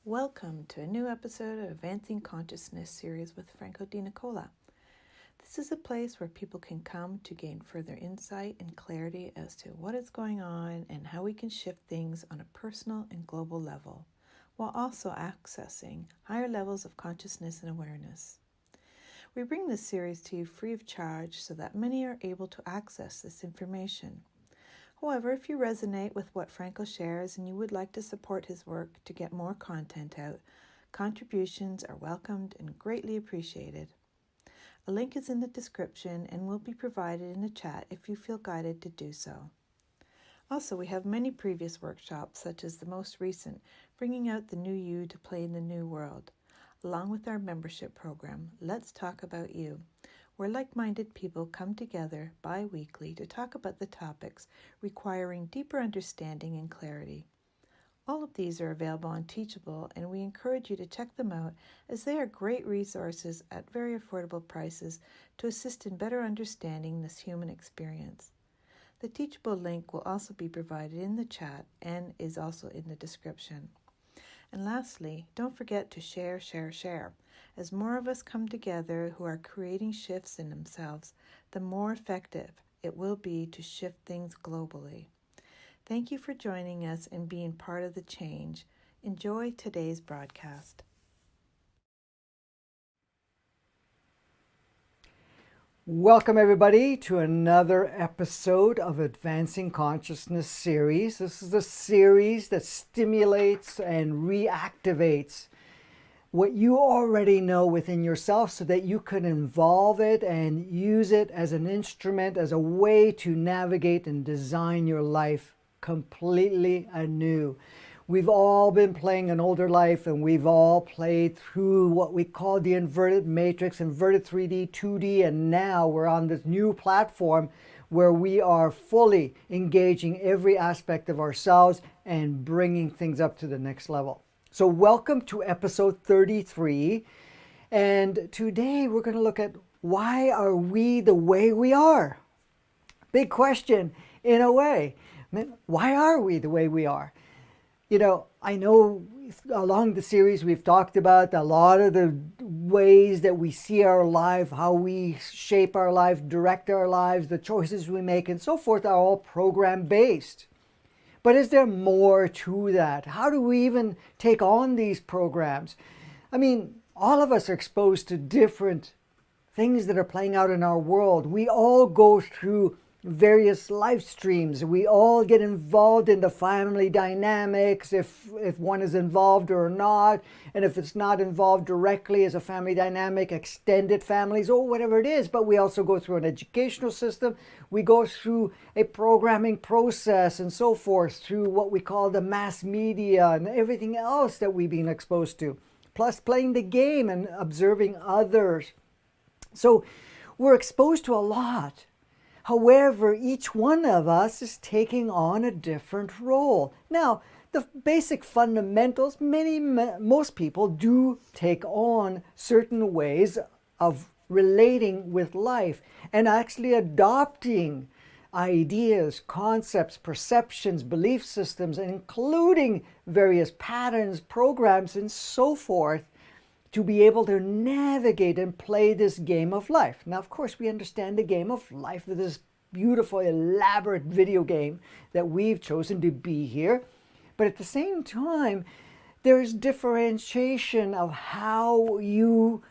Welcome to a new episode of Advancing Consciousness series with Franco Di Nicola. This is a place where people can come to gain further insight and clarity as to what is going on and how we can shift things on a personal and global level, while also accessing higher levels of consciousness and awareness. We bring this series to you free of charge so that many are able to access this information. However, if you resonate with what Franco shares and you would like to support his work to get more content out, contributions are welcomed and greatly appreciated. A link is in the description and will be provided in the chat if you feel guided to do so. Also, we have many previous workshops, such as the most recent, Bringing Out the New You to Play in the New World, along with our membership program, Let's Talk About You, where like-minded people come together bi-weekly to talk about the topics requiring deeper understanding and clarity. All of these are available on Teachable, and we encourage you to check them out as they are great resources at very affordable prices to assist in better understanding this human experience. The Teachable link will also be provided in the chat and is also in the description. And lastly, don't forget to share. As more of us come together who are creating shifts in themselves, the more effective it will be to shift things globally. Thank you for joining us and being part of the change. Enjoy today's broadcast. Welcome everybody to another episode of Advancing Consciousness series. This is a series that stimulates and reactivates what you already know within yourself so that you can involve it and use it as an instrument, as a way to navigate and design your life completely anew. We've all been playing an older life, and we've all played through what we call the inverted matrix, inverted 3D, 2D, and now we're on this new platform where we are fully engaging every aspect of ourselves and bringing things up to the next level. So welcome to episode 33, and today we're going to look at why are we the way we are? Big question in a way. Why are we the way we are? You know, I know along the series we've talked about a lot of the ways that we see our life, how we shape our life, direct our lives, the choices we make and so forth are all program based. But is there more to that? How do we even take on these programs? I mean, all of us are exposed to different things that are playing out in our world. We all go through various life streams. We all get involved in the family dynamics, if one is involved or not, and if it's not involved directly as a family dynamic, extended families or whatever it is. But we also go through an educational system. We go through a programming process and so forth, through what we call the mass media and everything else that we've been exposed to, plus playing the game and observing others. So we're exposed to a lot. However, each one of us is taking on a different role. Now, the basic fundamentals, most people do take on certain ways of relating with life and actually adopting ideas, concepts, perceptions, belief systems, including various patterns, programs, and so forth, to be able to navigate and play this game of life. Now, of course, we understand the game of life with this beautiful, elaborate video game that we've chosen to be here. But at the same time, there's differentiation of how you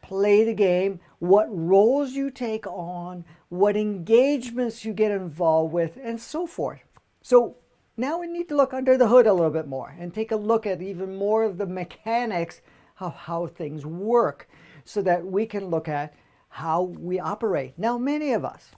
play the game, what roles you take on, what engagements you get involved with, and so forth. So now we need to look under the hood a little bit more and take a look at even more of the mechanics of how things work so that we can look at how we operate. Now, many of us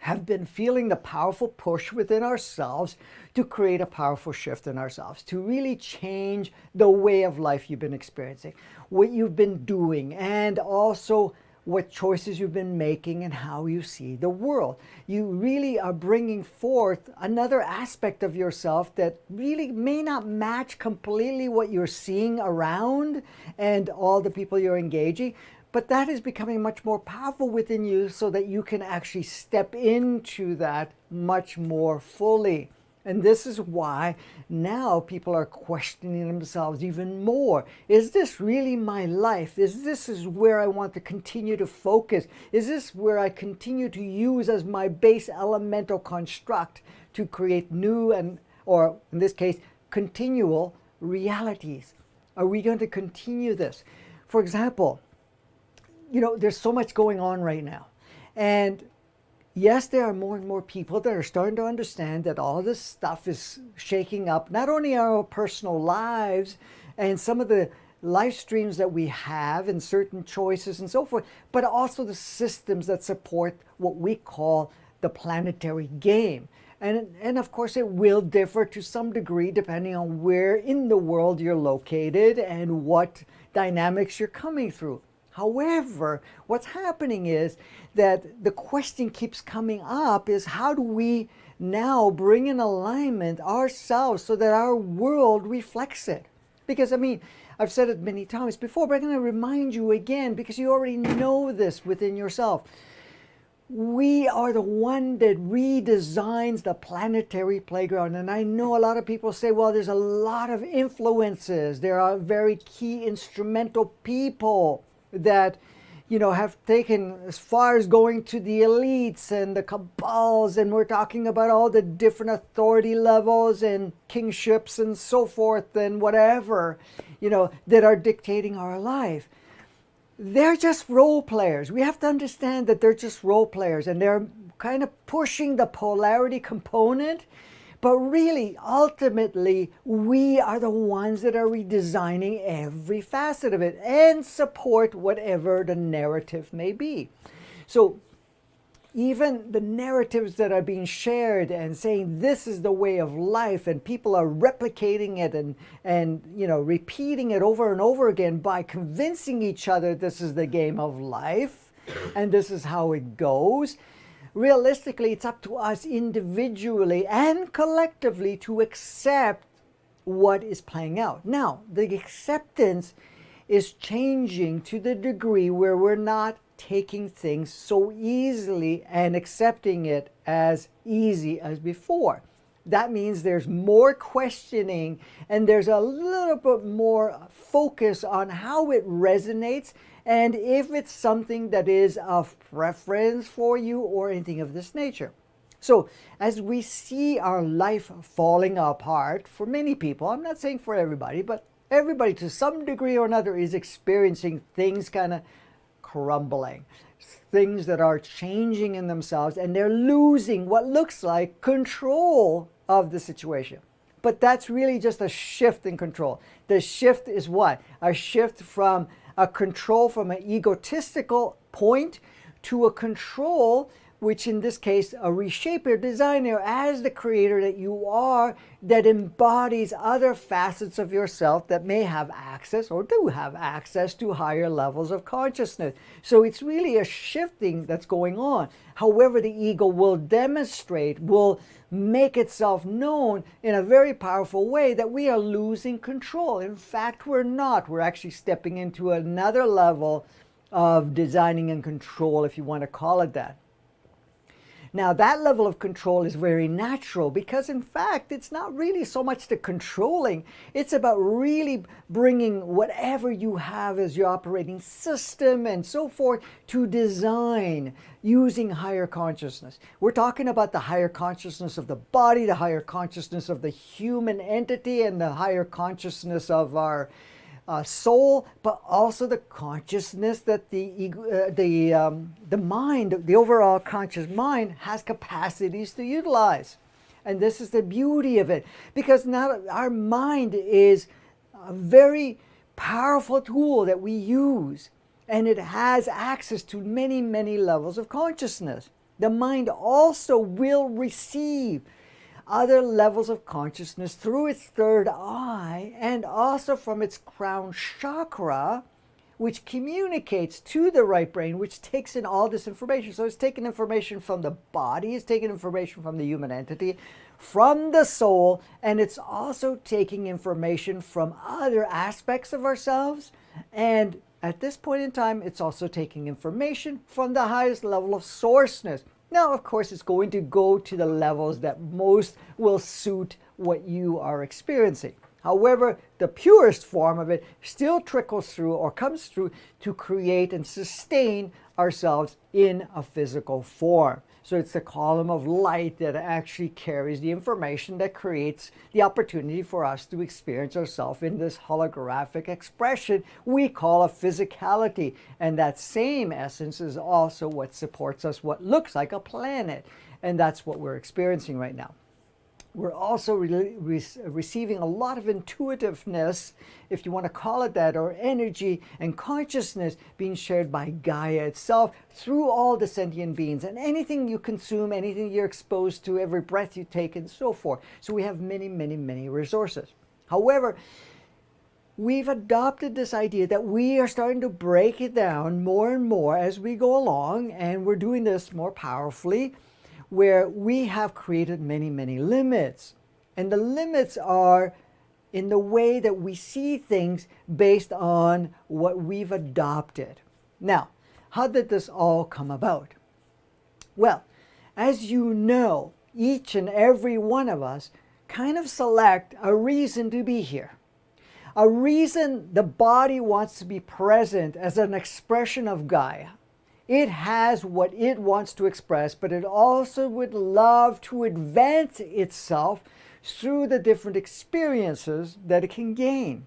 have been feeling the powerful push within ourselves to create a powerful shift in ourselves, to really change the way of life you've been experiencing, what you've been doing, and also what choices you've been making and how you see the world. You really are bringing forth another aspect of yourself that really may not match completely what you're seeing around and all the people you're engaging, But that is becoming much more powerful within you so that you can actually step into that much more fully. And this is why now people are questioning themselves even more. Is this really my life? Is this where I want to continue to focus? Is this where I continue to use as my base elemental construct to create new and, or in this case, continual realities? Are we going to continue this? For example, there's so much going on right now. And yes, there are more and more people that are starting to understand that all this stuff is shaking up not only our personal lives and some of the life streams that we have and certain choices and so forth, but also the systems that support what we call the planetary game. And of course, it will differ to some degree depending on where in the world you're located and what dynamics you're coming through. However, what's happening is that the question keeps coming up is how do we now bring in alignment ourselves so that our world reflects it? Because, I've said it many times before, but I'm going to remind you again because you already know this within yourself. We are the one that redesigns the planetary playground. And I know a lot of people say, well, there's a lot of influences. There are very key instrumental people that have taken as far as going to the elites and the cabals, and we're talking about all the different authority levels and kingships and so forth and whatever, that are dictating our life. They're just role players. We have to understand that they're just role players, and they're kind of pushing the polarity component. But really, ultimately, we are the ones that are redesigning every facet of it and support whatever the narrative may be. So even the narratives that are being shared and saying this is the way of life, and people are replicating it and repeating it over and over again by convincing each other this is the game of life and this is how it goes. Realistically, it's up to us individually and collectively to accept what is playing out. Now, the acceptance is changing to the degree where we're not taking things so easily and accepting it as easy as before. That means there's more questioning and there's a little bit more focus on how it resonates and if it's something that is of preference for you or anything of this nature. So as we see our life falling apart for many people, I'm not saying for everybody, but everybody to some degree or another is experiencing things kind of crumbling, things that are changing in themselves, and they're losing what looks like control of the situation. But that's really just a shift in control. The shift is what? A shift from a control from an egotistical point to a control, which in this case, a reshaper, designer, as the creator that you are, that embodies other facets of yourself that may have access or do have access to higher levels of consciousness. So it's really a shifting that's going on. However, the ego will demonstrate, will make itself known in a very powerful way that we are losing control. In fact, we're not. We're actually stepping into another level of designing and control, if you want to call it that. Now, that level of control is very natural because, in fact, it's not really so much the controlling. It's about really bringing whatever you have as your operating system and so forth to design using higher consciousness. We're talking about the higher consciousness of the body, the higher consciousness of the human entity, and the higher consciousness of our soul, but also the consciousness that the mind, the overall conscious mind, has capacities to utilize. And this is the beauty of it, because now our mind is a very powerful tool that we use, and it has access to many, many levels of consciousness. The mind also will receive other levels of consciousness through its third eye and also from its crown chakra, which communicates to the right brain, which takes in all this information. So it's taking information from the body, it's taking information from the human entity, from the soul, and it's also taking information from other aspects of ourselves and At this point in time, it's also taking information from the highest level of sourceness. Now, of course, it's going to go to the levels that most will suit what you are experiencing. However, the purest form of it still trickles through or comes through to create and sustain ourselves in a physical form. So it's the column of light that actually carries the information that creates the opportunity for us to experience ourselves in this holographic expression we call a physicality. And that same essence is also what supports us, what looks like a planet. And that's what we're experiencing right now. We're also receiving a lot of intuitiveness, if you want to call it that, or energy and consciousness being shared by Gaia itself through all the sentient beings and anything you consume, anything you're exposed to, every breath you take, and so forth. So we have many, many, many resources. However, we've adopted this idea that we are starting to break it down more and more as we go along, and we're doing this more powerfully, where we have created many, many limits. And the limits are in the way that we see things based on what we've adopted. Now, how did this all come about? Well, as you know, each and every one of us kind of select a reason to be here. A reason the body wants to be present as an expression of Gaia. It has what it wants to express, but it also would love to advance itself through the different experiences that it can gain.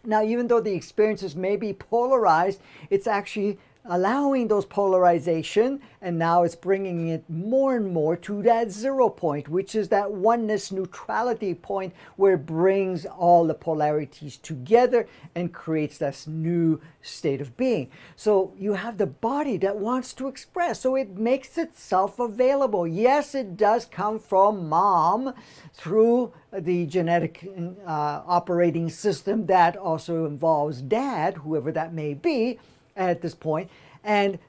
Now, even though the experiences may be polarized, it's actually allowing those polarization, and now it's bringing it more and more to that 0 point, which is that oneness neutrality point where it brings all the polarities together and creates this new state of being. So you have the body that wants to express, so it makes itself available. Yes, it does come from mom through the genetic operating system that also involves dad, whoever that may be, at this point, and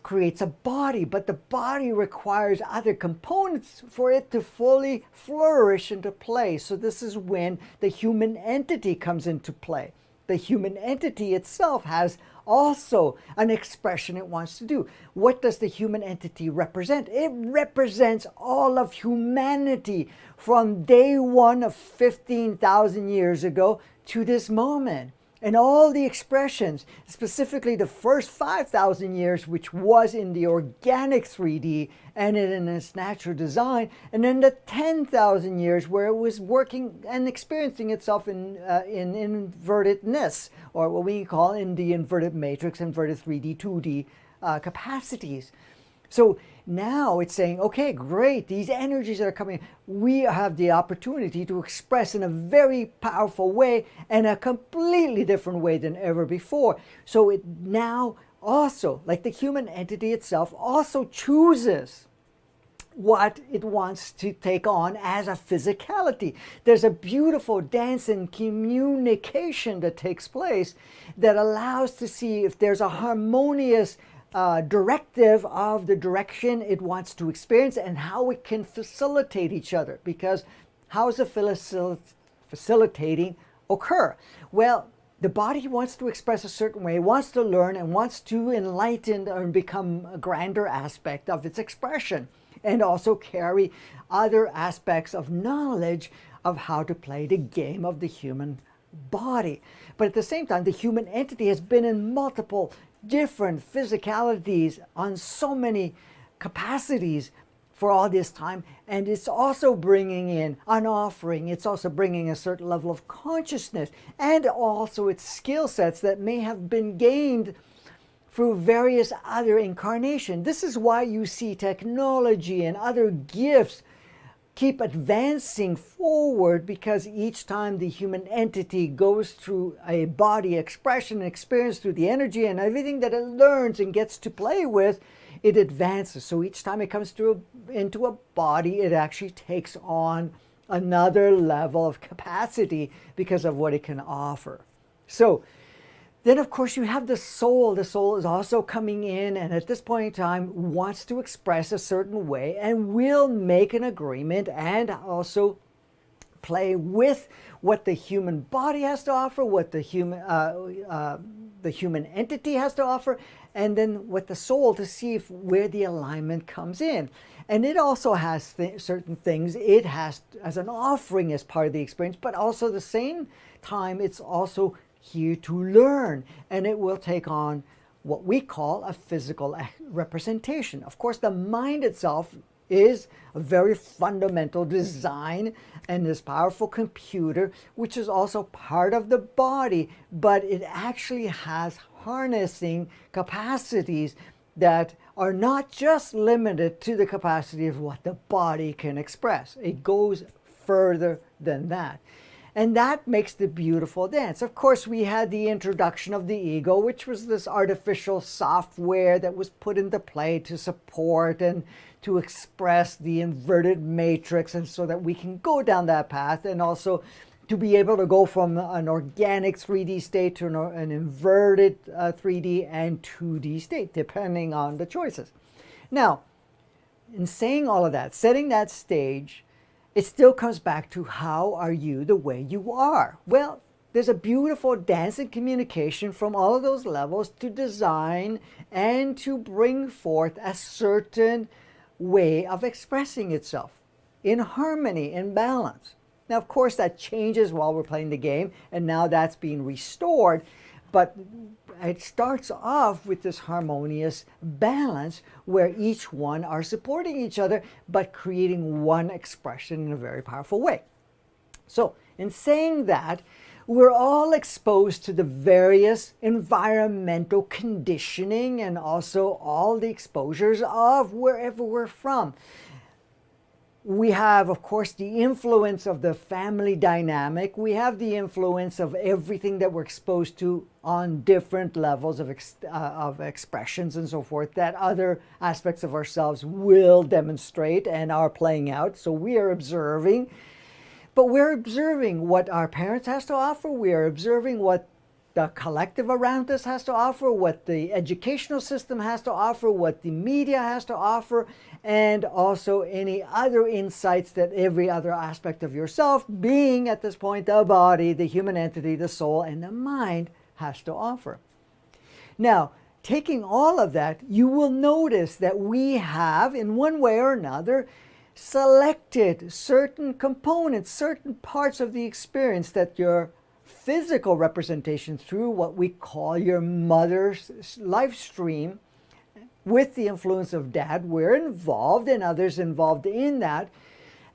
creates a body, but the body requires other components for it to fully flourish into play. So this is when the human entity comes into play. The human entity itself has also an expression it wants to do. What does the human entity represent? It represents all of humanity from day one of 15,000 years ago to this moment. And all the expressions, specifically the first 5,000 years, which was in the organic 3D and in its natural design, and then the 10,000 years where it was working and experiencing itself in invertedness, or what we call in the inverted matrix, inverted 3D, 2D capacities. So now it's saying, okay, great, these energies that are coming, we have the opportunity to express in a very powerful way and a completely different way than ever before. So it now also, like the human entity itself, also chooses what it wants to take on as a physicality. There's a beautiful dance and communication that takes place that allows to see if there's a harmonious directive of the direction it wants to experience and how it can facilitate each other. Because how does the facilitating occur? Well, the body wants to express a certain way, wants to learn, and wants to enlighten and become a grander aspect of its expression, and also carry other aspects of knowledge of how to play the game of the human body. But at the same time, the human entity has been in multiple different physicalities on so many capacities for all this time, and it's also bringing in an offering. It's also bringing a certain level of consciousness and also its skill sets that may have been gained through various other incarnations. This is why you see technology and other gifts keep advancing forward, because each time the human entity goes through a body expression and experience through the energy and everything that it learns and gets to play with, it advances. So each time it comes through into a body, it actually takes on another level of capacity because of what it can offer. So then, of course, you have the soul. The soul is also coming in, and at this point in time wants to express a certain way and will make an agreement and also interplay with what the human body has to offer, what the human entity has to offer, and then with the soul to see if where the alignment comes in. And it also has certain things it has as an offering as part of the experience, but also at the same time it's also here to learn, and it will take on what we call a physical representation. Of course, the mind itself is a very fundamental design and this powerful computer, which is also part of the body, but it actually has harnessing capacities that are not just limited to the capacity of what the body can express. It goes further than that. And that makes the beautiful dance. Of course, we had the introduction of the ego, which was this artificial software that was put into play to support and to express the inverted matrix, and so that we can go down that path, and also to be able to go from an organic 3D state to an inverted 3D and 2D state, depending on the choices. Now, in saying all of that, setting that stage, it still comes back to how are you the way you are? Well, there's a beautiful dance and communication from all of those levels to design and to bring forth a certain way of expressing itself in harmony, in balance. Now, of course, that changes while we're playing the game, and now that's being restored, but it starts off with this harmonious balance where each one are supporting each other, but creating one expression in a very powerful way. So, in saying that, we're all exposed to the various environmental conditioning and also all the exposures of wherever we're from. We have, of course, the influence of the family dynamic. We have the influence of everything that we're exposed to on different levels of expressions and so forth that other aspects of ourselves will demonstrate and are playing out. So we are observing. But we're observing what our parents has to offer. We are observing what the collective around us has to offer, what the educational system has to offer, what the media has to offer, and also any other insights that every other aspect of yourself, being at this point the body, the human entity, the soul, and the mind, has to offer. Now, taking all of that, you will notice that we have, in one way or another, selected certain components, certain parts of the experience that your physical representation through what we call your mother's life stream, with the influence of dad, we're involved and others involved in that,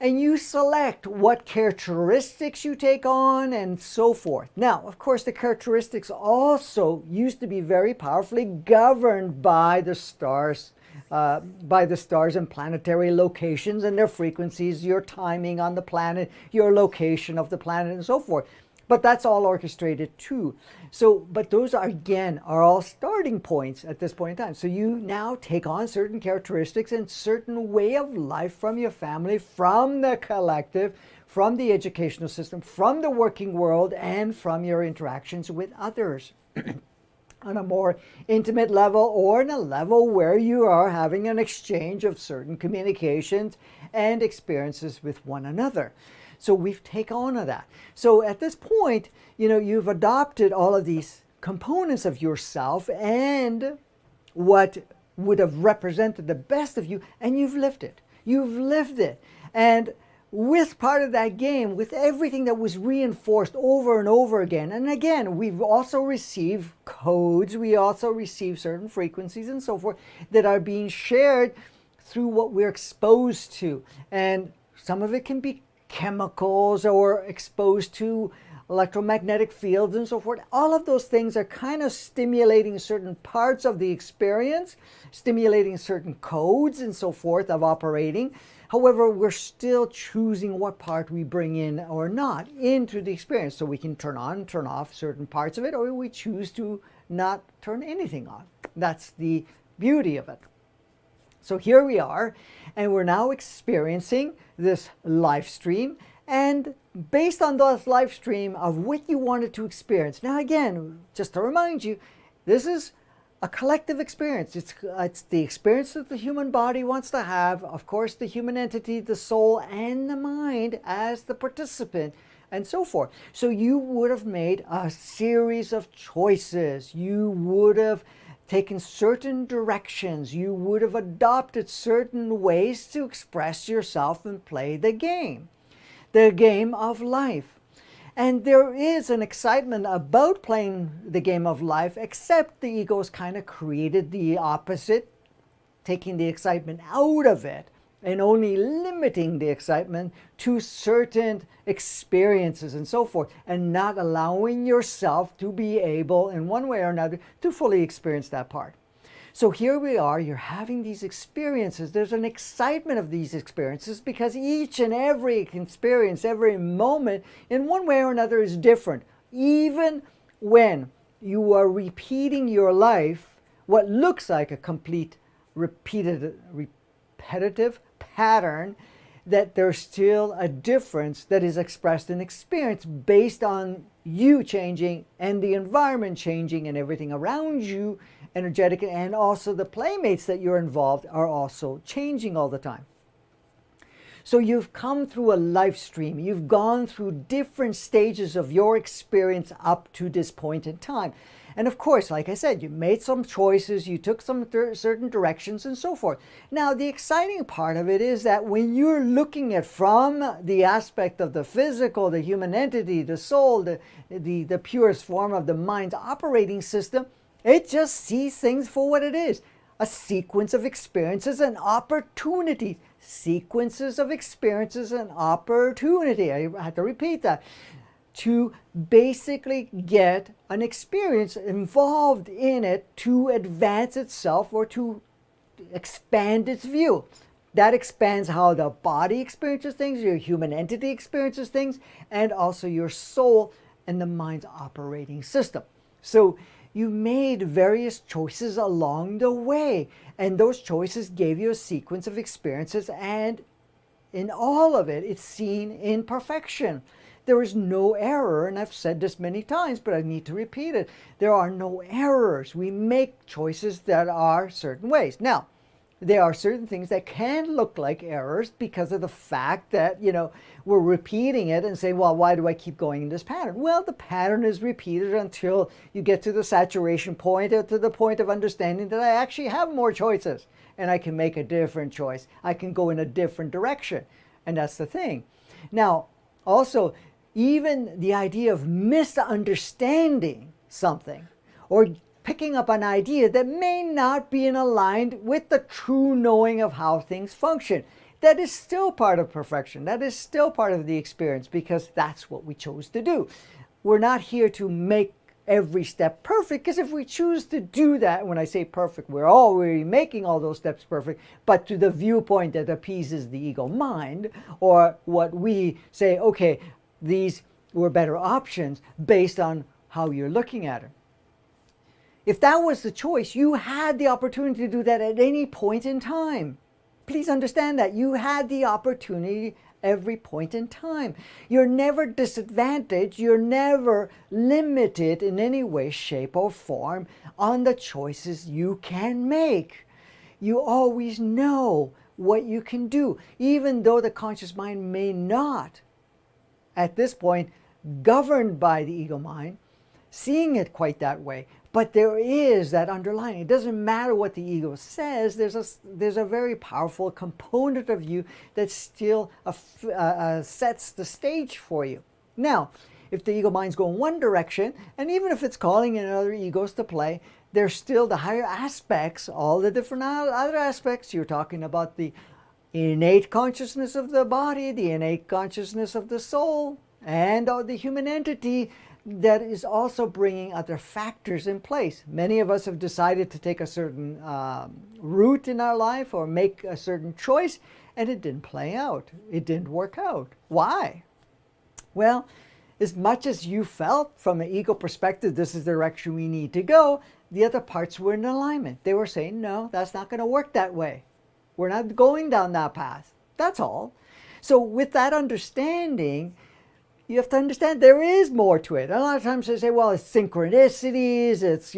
and you select what characteristics you take on and so forth. Now, of course, the characteristics also used to be very powerfully governed by the stars and planetary locations and their frequencies, your timing on the planet, your location of the planet, and so forth. But that's all orchestrated too. So, but those are, again, are all starting points at this point in time. So you now take on certain characteristics and certain way of life from your family, from the collective, from the educational system, from the working world, and from your interactions with others on a more intimate level, or in a level where you are having an exchange of certain communications and experiences with one another. So we've taken on of that. So at this point, you've adopted all of these components of yourself and what would have represented the best of you, and you've lived it. You've lived it. And with part of that game, with everything that was reinforced over and over again, and again, we've also received codes, we also receive certain frequencies and so forth that are being shared through what we're exposed to. And some of it can be chemicals or exposed to electromagnetic fields and so forth. All of those things are kind of stimulating certain parts of the experience, stimulating certain codes and so forth of operating. However, we're still choosing what part we bring in or not into the experience. So we can turn on, turn off certain parts of it, or we choose to not turn anything on. That's the beauty of it. So here we are, and we're now experiencing this live stream, and based on this live stream of what you wanted to experience. Now again, just to remind you, this is a collective experience. It's the experience that the human body wants to have. Of course, the human entity, the soul, and the mind as the participant, and so forth. So you would have made a series of choices. You would have taken certain directions. You would have adopted certain ways to express yourself and play the game of life. And there is an excitement about playing the game of life, except the ego's kind of created the opposite, taking the excitement out of it and only limiting the excitement to certain experiences and so forth, and not allowing yourself to be able, in one way or another, to fully experience that part. So here we are, you're having these experiences. There's an excitement of these experiences because each and every experience, every moment, in one way or another, is different. Even when you are repeating your life, what looks like a complete repetitive pattern, that there's still a difference that is expressed in experience based on you changing and the environment changing and everything around you, energetic, and also the playmates that you're involved are also changing all the time. So you've come through a life stream. You've gone through different stages of your experience up to this point in time. And of course, like I said, you made some choices, you took some certain directions and so forth. Now, the exciting part of it is that when you're looking at from the aspect of the physical, the human entity, the soul, the purest form of the mind's operating system, it just sees things for what it is. A sequence of experiences and opportunities. Sequences of experiences and opportunity. I had to repeat that. To basically get an experience involved in it to advance itself or to expand its view. That expands how the body experiences things, your human entity experiences things, and also your soul and the mind's operating system. So you made various choices along the way, and those choices gave you a sequence of experiences, and in all of it, it's seen in perfection. There is no error, and I've said this many times, but I need to repeat it. There are no errors. We make choices that are certain ways. Now, there are certain things that can look like errors because of the fact that, we're repeating it and saying, well, why do I keep going in this pattern? Well, the pattern is repeated until you get to the saturation point or to the point of understanding that I actually have more choices and I can make a different choice. I can go in a different direction. And that's the thing. Now, also, even the idea of misunderstanding something or picking up an idea that may not be in aligned with the true knowing of how things function. That is still part of perfection. That is still part of the experience because that's what we chose to do. We're not here to make every step perfect, because if we choose to do that, when I say perfect, we're already making all those steps perfect, but to the viewpoint that appeases the ego mind, or what we say, okay, these were better options based on how you're looking at it. If that was the choice, you had the opportunity to do that at any point in time. Please understand that. You had the opportunity every point in time. You're never disadvantaged. You're never limited in any way, shape, or form on the choices you can make. You always know what you can do, even though the conscious mind may not, at this point, governed by the ego mind, seeing it quite that way. But there is that underlying. It doesn't matter what the ego says. There's a very powerful component of you that still sets the stage for you. Now, if the ego mind's going one direction, and even if it's calling in other egos to play, there's still the higher aspects, all the different other aspects. You're talking about the innate consciousness of the body, the innate consciousness of the soul, and the human entity that is also bringing other factors in place. Many of us have decided to take a certain route in our life or make a certain choice, and it didn't play out. It didn't work out. Why? Well, as much as you felt from an ego perspective, this is the direction we need to go, the other parts were in alignment. They were saying, no, that's not going to work that way. We're not going down that path. That's all. So with that understanding, you have to understand there is more to it. A lot of times they say, well, it's synchronicities, it's,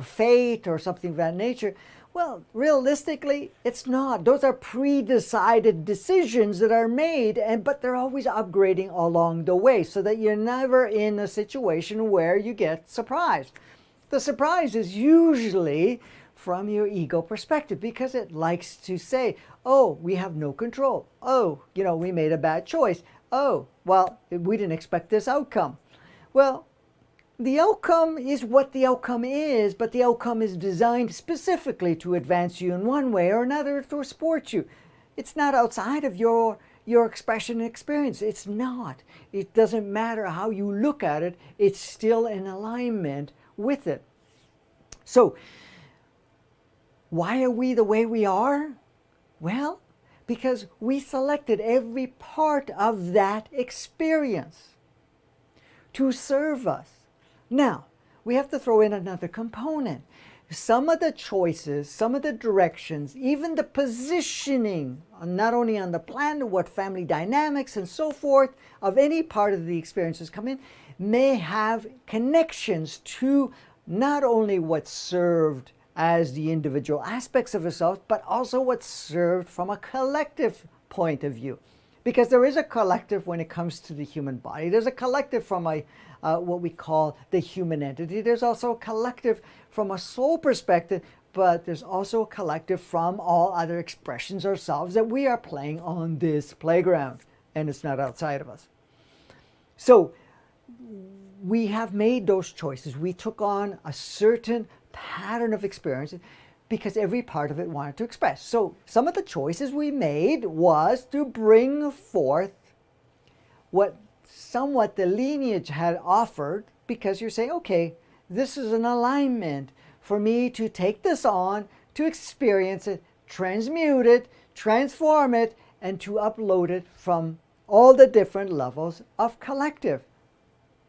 fate or something of that nature. Well, realistically, it's not. Those are pre-decided decisions that are made, but they're always upgrading along the way so that you're never in a situation where you get surprised. The surprise is usually from your ego perspective because it likes to say, oh, we have no control. Oh, we made a bad choice. Oh, well, we didn't expect this outcome. Well, the outcome is what the outcome is, but the outcome is designed specifically to advance you in one way or another, to support you. It's not outside of your expression and experience. It's not. It doesn't matter how you look at it. It's still in alignment with it. So, why are we the way we are? Well, because we selected every part of that experience to serve us. Now, we have to throw in another component. Some of the choices, some of the directions, even the positioning, not only on the planet, what family dynamics and so forth of any part of the experiences come in, may have connections to not only what's served as the individual aspects of ourselves, but also what's served from a collective point of view. Because there is a collective when it comes to the human body. There's a collective from what we call the human entity. There's also a collective from a soul perspective, but there's also a collective from all other expressions ourselves that we are playing on this playground. And it's not outside of us. So we have made those choices. We took on a certain pattern of experience because every part of it wanted to express. So some of the choices we made was to bring forth what somewhat the lineage had offered, because you're saying, okay, this is an alignment for me to take this on, to experience it, transmute it, transform it, and to upload it from all the different levels of collective.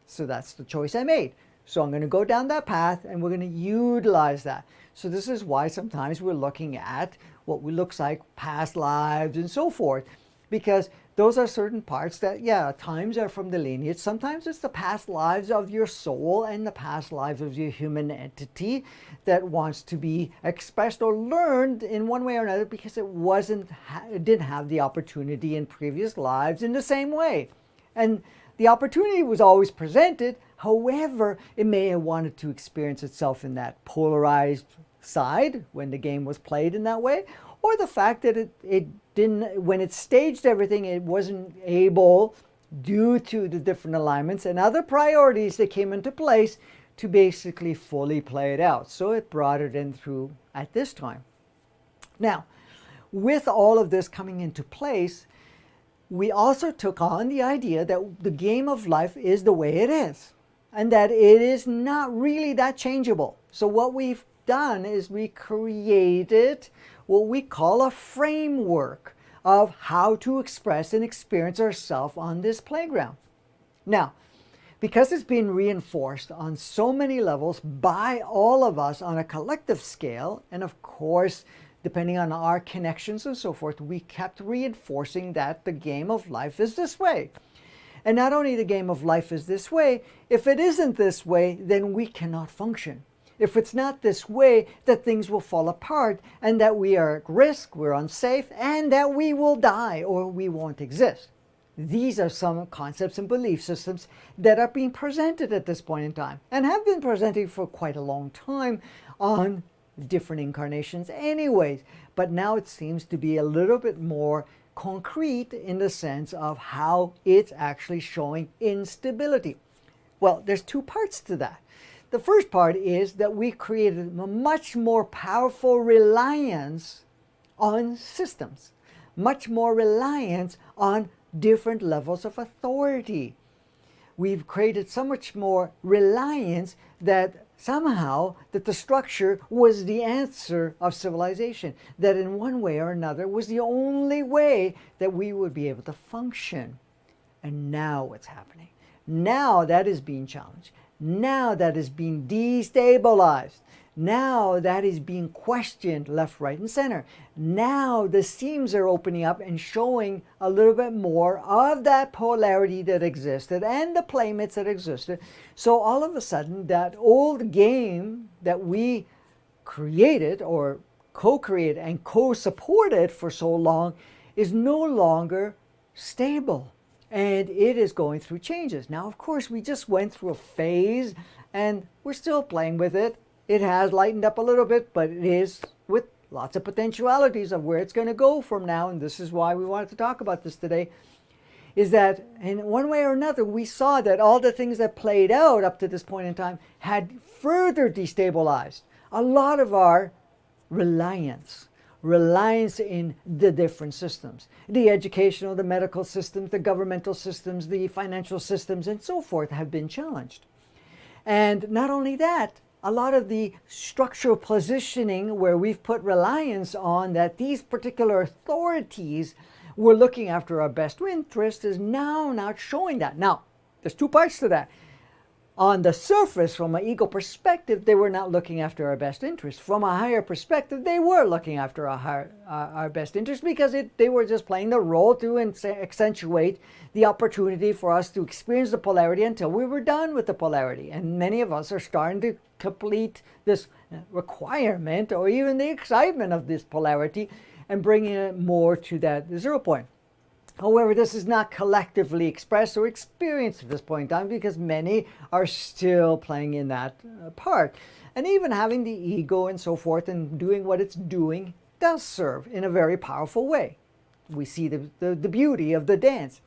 So that's the choice I made. So I'm going to go down that path and we're going to utilize that. So this is why sometimes we're looking at what looks like past lives and so forth, because those are certain parts that, at times are from the lineage. Sometimes it's the past lives of your soul and the past lives of your human entity that wants to be expressed or learned in one way or another because it didn't have the opportunity in previous lives in the same way. And the opportunity was always presented. However, it may have wanted to experience itself in that polarized side when the game was played in that way, or the fact that it didn't, when it staged everything, it wasn't able, due to the different alignments and other priorities that came into place, to basically fully play it out. So it brought it in through at this time. Now, with all of this coming into place, we also took on the idea that the game of life is the way it is, and that it is not really that changeable. So what we've done is we created what we call a framework of how to express and experience ourselves on this playground. Now, because it's been reinforced on so many levels by all of us on a collective scale, and of course, depending on our connections and so forth, we kept reinforcing that the game of life is this way. And not only the game of life is this way, if it isn't this way, then we cannot function. If it's not this way, that things will fall apart and that we are at risk, we're unsafe, and that we will die or we won't exist. These are some concepts and belief systems that are being presented at this point in time and have been presented for quite a long time on different incarnations anyways. But now it seems to be a little bit more concrete in the sense of how it's actually showing instability. Well, there's two parts to that. The first part is that we created a much more powerful reliance on systems, much more reliance on different levels of authority. We've created so much more reliance that somehow that the structure was the answer of civilization, that in one way or another was the only way that we would be able to function. And now what's happening? Now that is being challenged. Now that is being destabilized. Now that is being questioned left, right, and center. Now the seams are opening up and showing a little bit more of that polarity that existed and the playmates that existed. So all of a sudden, that old game that we created or co-created and co-supported for so long is no longer stable. And it is going through changes. Now, of course, we just went through a phase and we're still playing with it. It has lightened up a little bit, but it is with lots of potentialities of where it's going to go from now. And this is why we wanted to talk about this today, is that in one way or another, we saw that all the things that played out up to this point in time had further destabilized a lot of our reliance in the different systems, the educational, the medical systems, the governmental systems, the financial systems, and so forth have been challenged. And not only that, a lot of the structural positioning where we've put reliance on that these particular authorities were looking after our best interest is now not showing that. Now, there's two parts to that. On the surface, from an ego perspective, they were not looking after our best interest. From a higher perspective, they were looking after our best interest because they were just playing the role to accentuate the opportunity for us to experience the polarity until we were done with the polarity. And many of us are starting to complete this requirement or even the excitement of this polarity and bringing it more to that 0 point. However, this is not collectively expressed or experienced at this point in time because many are still playing in that part. And even having the ego and so forth and doing what it's doing does serve in a very powerful way. We see the beauty of the dance.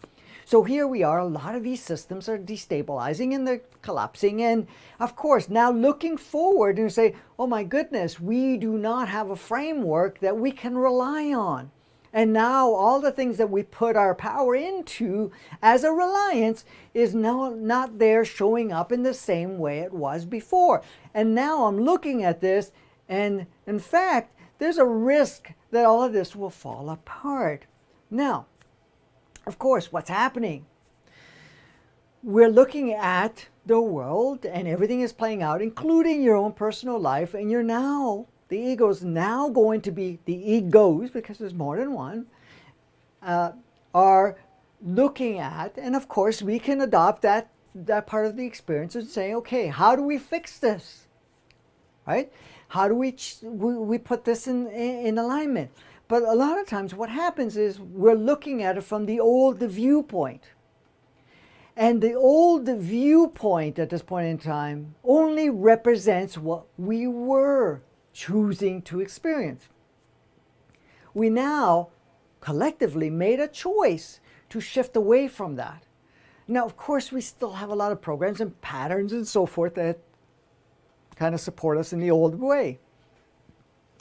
So here we are, a lot of these systems are destabilizing and they're collapsing. And of course, now looking forward and say, oh my goodness, we do not have a framework that we can rely on. And now all the things that we put our power into as a reliance is now not there showing up in the same way it was before. And now I'm looking at this and in fact, there's a risk that all of this will fall apart. Now, of course, what's happening? We're looking at the world and everything is playing out, including your own personal life, and you're now the ego's now going to be, the egos, because there's more than one, are looking at, and of course we can adopt that part of the experience and say, okay, how do we fix this? Right? How do we put this in alignment? But a lot of times what happens is we're looking at it from the old viewpoint. And the old viewpoint at this point in time only represents what we were choosing to experience. We now collectively made a choice to shift away from that. Now, of course, we still have a lot of programs and patterns and so forth that kind of support us in the old way.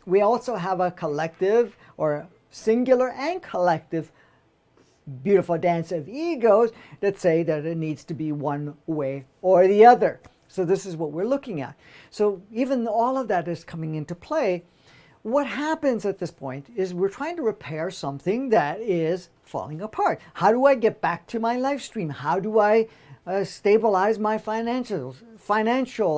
We also have a collective or singular and collective beautiful dance of egos that say that it needs to be one way or the other. So this is what we're looking at. So even all of that is coming into play. What happens at this point is we're trying to repair something that is falling apart. How do I get back to my live stream? How do I stabilize my financial?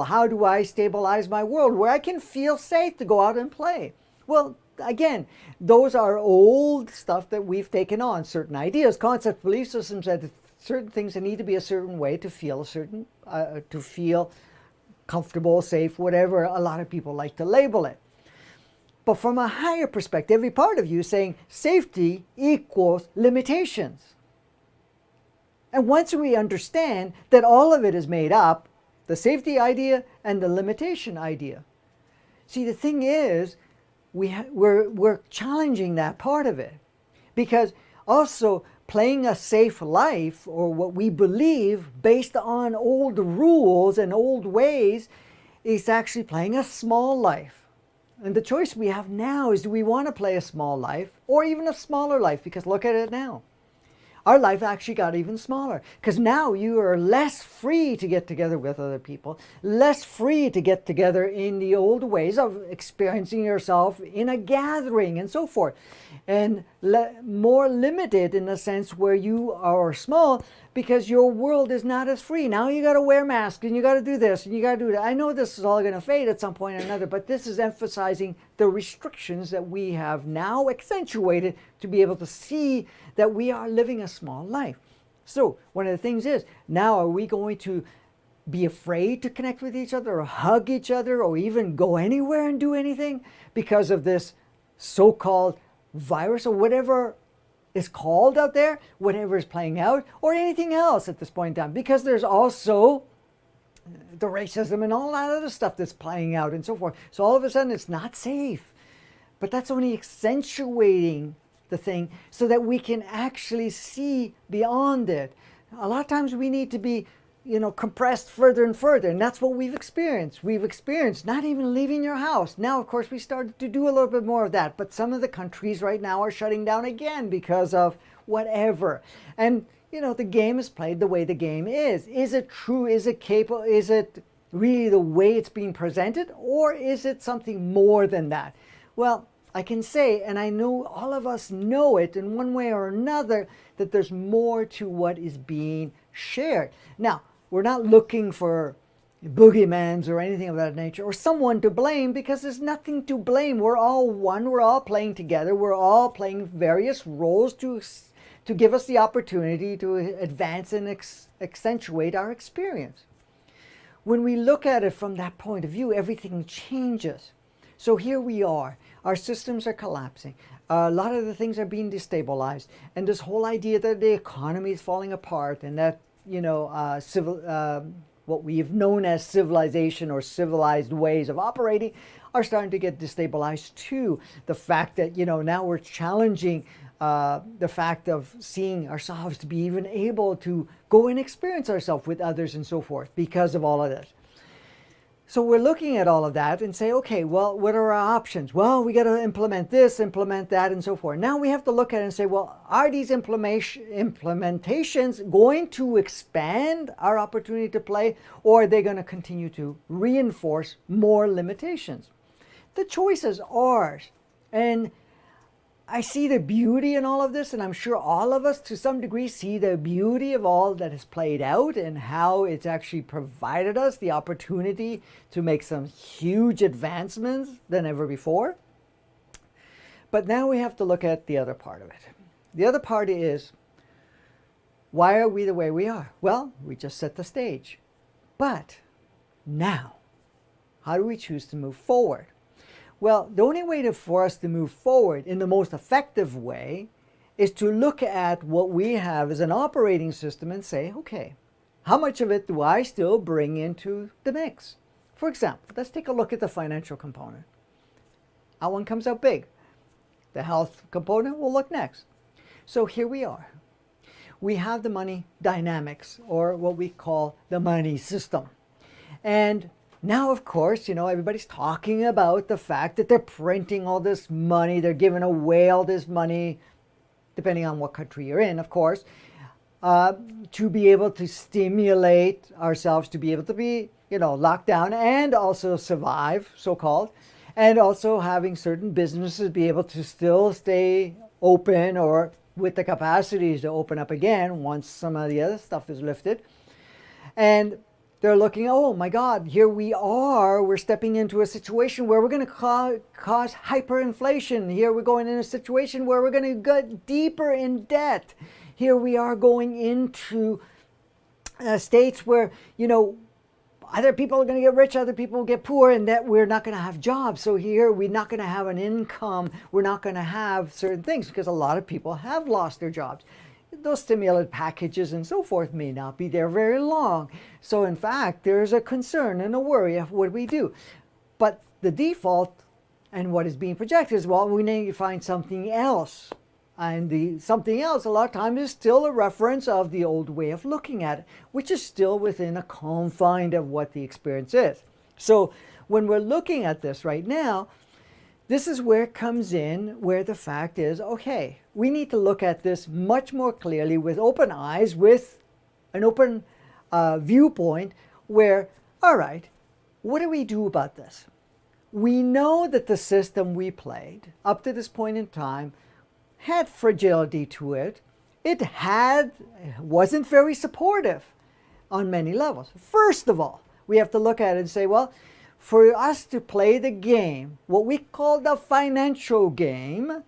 How do I stabilize my world where I can feel safe to go out and play? Well, again, those are old stuff that we've taken on, certain ideas, concepts, belief systems, that certain things that need to be a certain way to feel a certain, to feel comfortable, safe, whatever a lot of people like to label it. But from a higher perspective, every part of you is saying safety equals limitations. And once we understand that all of it is made up, the safety idea and the limitation idea. See, the thing is, we're challenging that part of it. Because also playing a safe life, or what we believe based on old rules and old ways, is actually playing a small life. And the choice we have now is, do we want to play a small life or even a smaller life? Because look at it now. our life actually got even smaller because now you are less free to get together with other people, less free to get together in the old ways of experiencing yourself in a gathering and so forth, and more limited in the sense where you are small because your world is not as free. Now you got to wear masks and you got to do this and you got to do that. I know this is all going to fade at some point or another, but this is emphasizing the restrictions that we have now accentuated to be able to see that we are living a small life. So one of the things is, now are we going to be afraid to connect with each other or hug each other or even go anywhere and do anything because of this so-called virus or whatever is called out there, whatever is playing out, or anything else at this point in time? Because there's also the racism and all that other stuff that's playing out and so forth. So all of a sudden it's not safe. But that's only accentuating the thing so that we can actually see beyond it. A lot of times we need to be, compressed further and further, and that's what we've experienced. We've experienced not even leaving your house. Now, of course, we started to do a little bit more of that, but some of the countries right now are shutting down again because of whatever. And, the game is played the way the game is. Is it true? Is it capable? Is it really the way it's being presented? Or is it something more than that? Well, I can say, and I know all of us know it in one way or another, that there's more to what is being shared. Now, we're not looking for boogeymans or anything of that nature, or someone to blame, because there's nothing to blame. We're all one. We're all playing together. We're all playing various roles to give us the opportunity to advance and accentuate our experience. When we look at it from that point of view, everything changes. So here we are. Our systems are collapsing. A lot of the things are being destabilized. And this whole idea that the economy is falling apart and that, what we've known as civilization or civilized ways of operating are starting to get destabilized too. The fact that, now we're challenging the fact of seeing ourselves to be even able to go and experience ourselves with others and so forth because of all of this. So we're looking at all of that and say, okay, well, what are our options? Well, we got to implement this, implement that, and so forth. Now we have to look at it and say, well, are these implementations going to expand our opportunity to play, or are they going to continue to reinforce more limitations? The choice is ours. And I see the beauty in all of this, and I'm sure all of us to some degree see the beauty of all that has played out and how it's actually provided us the opportunity to make some huge advancements than ever before. But now we have to look at the other part of it. The other part is, why are we the way we are? Well, we just set the stage. But now, how do we choose to move forward? Well, the only way for us to move forward in the most effective way is to look at what we have as an operating system and say, okay, how much of it do I still bring into the mix? For example, let's take a look at the financial component. That one comes out big. The health component will look next. So here we are. We have the money dynamics, or what we call the money system. And now, of course, everybody's talking about the fact that they're printing all this money, they're giving away all this money, depending on what country you're in, of course, to be able to stimulate ourselves to be able to be, locked down and also survive, so-called, and also having certain businesses be able to still stay open or with the capacities to open up again once some of the other stuff is lifted. And they're looking, oh my God, here we are. We're stepping into a situation where we're going to cause hyperinflation. Here we're going in a situation where we're going to get deeper in debt. Here we are going into states where, other people are going to get rich, other people will get poor, and that we're not going to have jobs. So here we're not going to have an income. We're not going to have certain things because a lot of people have lost their jobs. Those stimulant packages and so forth may not be there very long. So in fact, there's a concern and a worry of what we do. But the default and what is being projected is, well, we need to find something else. And the something else a lot of times is still a reference of the old way of looking at it, which is still within a confine of what the experience is. So when we're looking at this right now, This is where it comes in, where the fact is, okay, we need to look at this much more clearly with open eyes, with an open viewpoint, where, all right, what do we do about this? We know that the system we played up to this point in time had fragility to it. It wasn't very supportive on many levels. First of all, we have to look at it and say, well, for us to play the game, what we call the financial game,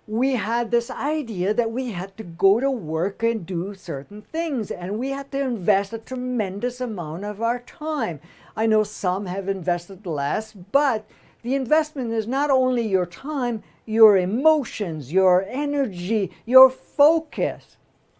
we had this idea that we had to go to work and do certain things, and we had to invest a tremendous amount of our time. I know some have invested less, but the investment is not only your time, your emotions, your energy, your focus,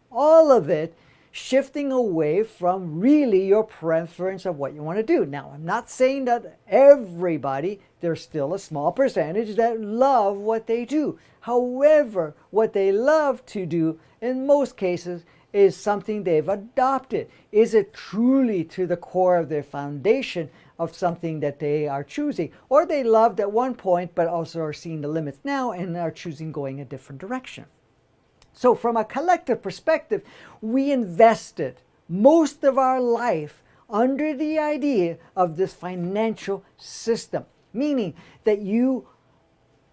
all of it shifting away from really your preference of what you want to do. Now, I'm not saying that everybody, there's still a small percentage that love what they do. However, what they love to do in most cases is something they've adopted. Is it truly to the core of their foundation of something that they are choosing? Or they loved at one point but also are seeing the limits now and are choosing going a different direction. So from a collective perspective, we invested most of our life under the idea of this financial system, meaning that you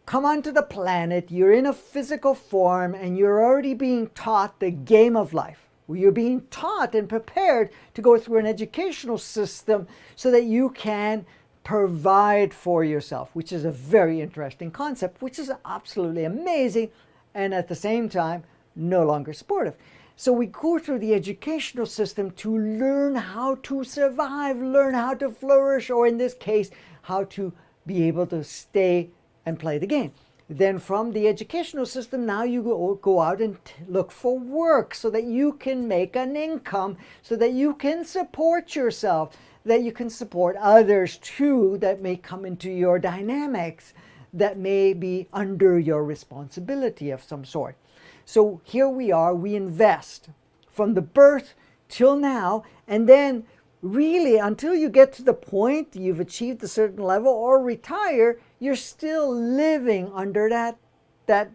come onto the planet, you're in a physical form, and you're already being taught the game of life. You're being taught and prepared to go through an educational system so that you can provide for yourself, which is a very interesting concept, which is absolutely amazing, and at the same time, no longer supportive. So we go through the educational system to learn how to survive, learn how to flourish, or in this case, how to be able to stay and play the game. Then from the educational system, now you go out and look for work so that you can make an income, so that you can support yourself, that you can support others too that may come into your dynamics, that may be under your responsibility of some sort. So here we are, we invest from the birth till now, and then really until you get to the point you've achieved a certain level or retire, you're still living under that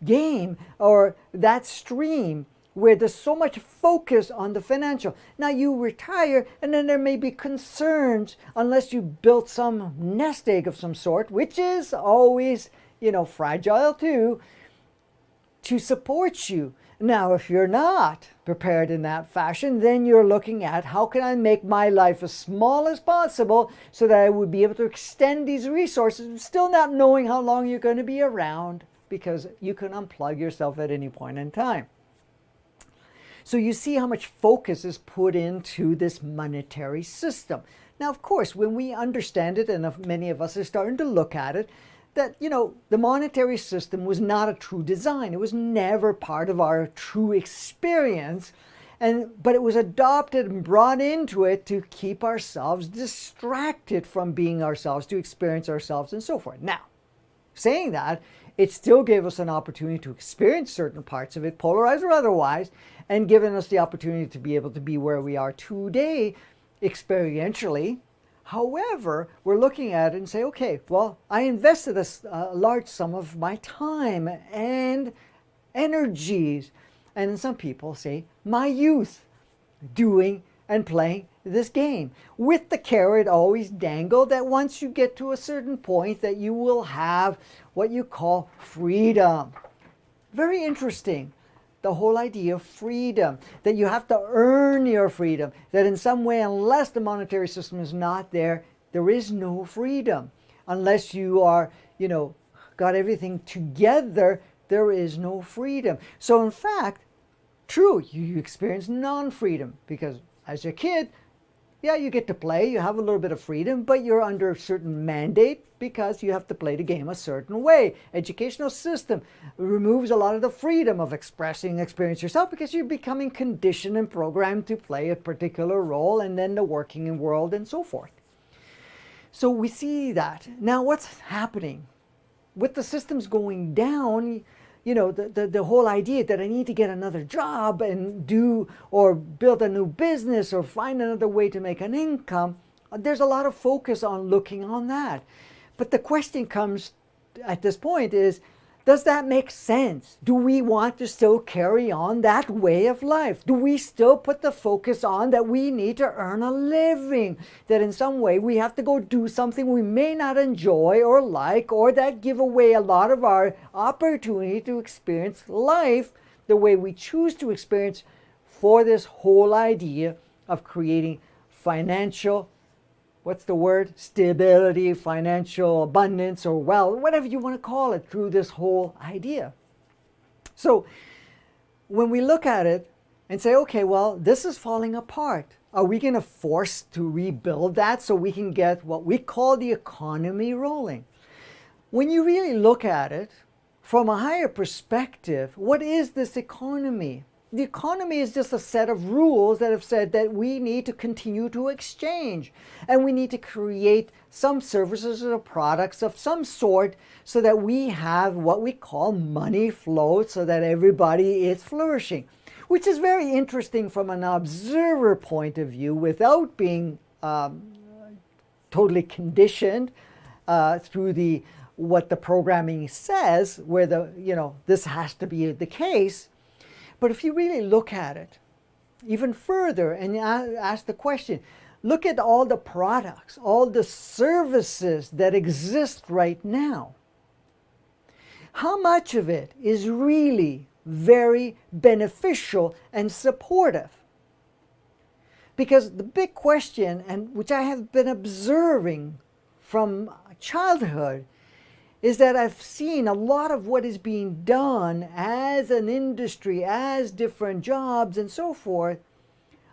game or that stream where there's so much focus on the financial. Now you retire and then there may be concerns unless you built some nest egg of some sort, which is always, fragile too, to support you. Now, if you're not prepared in that fashion, then you're looking at how can I make my life as small as possible so that I would be able to extend these resources, still not knowing how long you're going to be around, because you can unplug yourself at any point in time. So you see how much focus is put into this monetary system. Now, of course, when we understand it, and many of us are starting to look at it, that, the monetary system was not a true design. It was never part of our true experience, but it was adopted and brought into it to keep ourselves distracted from being ourselves, to experience ourselves and so forth. Now, saying that, it still gave us an opportunity to experience certain parts of it, polarized or otherwise, and given us the opportunity to be able to be where we are today experientially. However, we're looking at it and say, okay, well, I invested a large sum of my time and energies, and some people say my youth, doing and playing this game, with the carrot always dangled that once you get to a certain point that you will have what you call freedom. Very interesting. The whole idea of freedom, that you have to earn your freedom, that in some way, unless the monetary system is not there, there is no freedom. Unless you are, got everything together, there is no freedom. So in fact, true, you experience non-freedom because as a kid, yeah, you get to play, you have a little bit of freedom, but you're under a certain mandate because you have to play the game a certain way. Educational system removes a lot of the freedom of expressing, experience yourself, because you're becoming conditioned and programmed to play a particular role, and then the working world and so forth. So we see that. Now what's happening? With the systems going down, the whole idea that I need to get another job and do or build a new business or find another way to make an income, there's a lot of focus on looking on that. But the question comes at this point is, does that make sense? Do we want to still carry on that way of life? Do we still put the focus on that we need to earn a living? That in some way we have to go do something we may not enjoy or like, or that give away a lot of our opportunity to experience life the way we choose to experience, for this whole idea of creating financial, what's the word? Stability, financial abundance, or wealth, whatever you want to call it, through this whole idea. So when we look at it and say, okay, well, this is falling apart, are we going to force to rebuild that so we can get what we call the economy rolling? When you really look at it from a higher perspective, what is this economy? The economy is just a set of rules that have said that we need to continue to exchange, and we need to create some services or products of some sort so that we have what we call money flow, so that everybody is flourishing, which is very interesting from an observer point of view without being totally conditioned through the what the programming says, where this has to be the case. But if you really look at it even further and ask the question, look at all the products, all the services that exist right now. How much of it is really very beneficial and supportive? Because the big question, and which I have been observing from childhood, is that I've seen a lot of what is being done as an industry, as different jobs and so forth,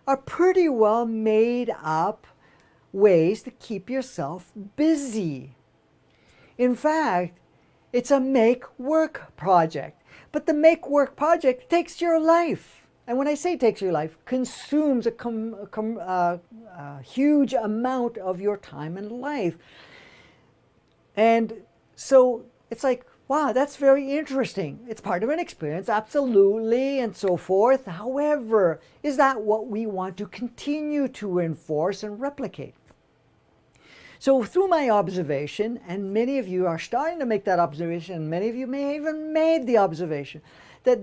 are pretty well made up ways to keep yourself busy. In fact, it's a make-work project. But the make-work project takes your life. And when I say takes your life, consumes a huge amount of your time and life. And so it's like, wow, that's very interesting. It's part of an experience, absolutely, and so forth. However, is that what we want to continue to enforce and replicate? So through my observation, and many of you are starting to make that observation, and many of you may have even made the observation, that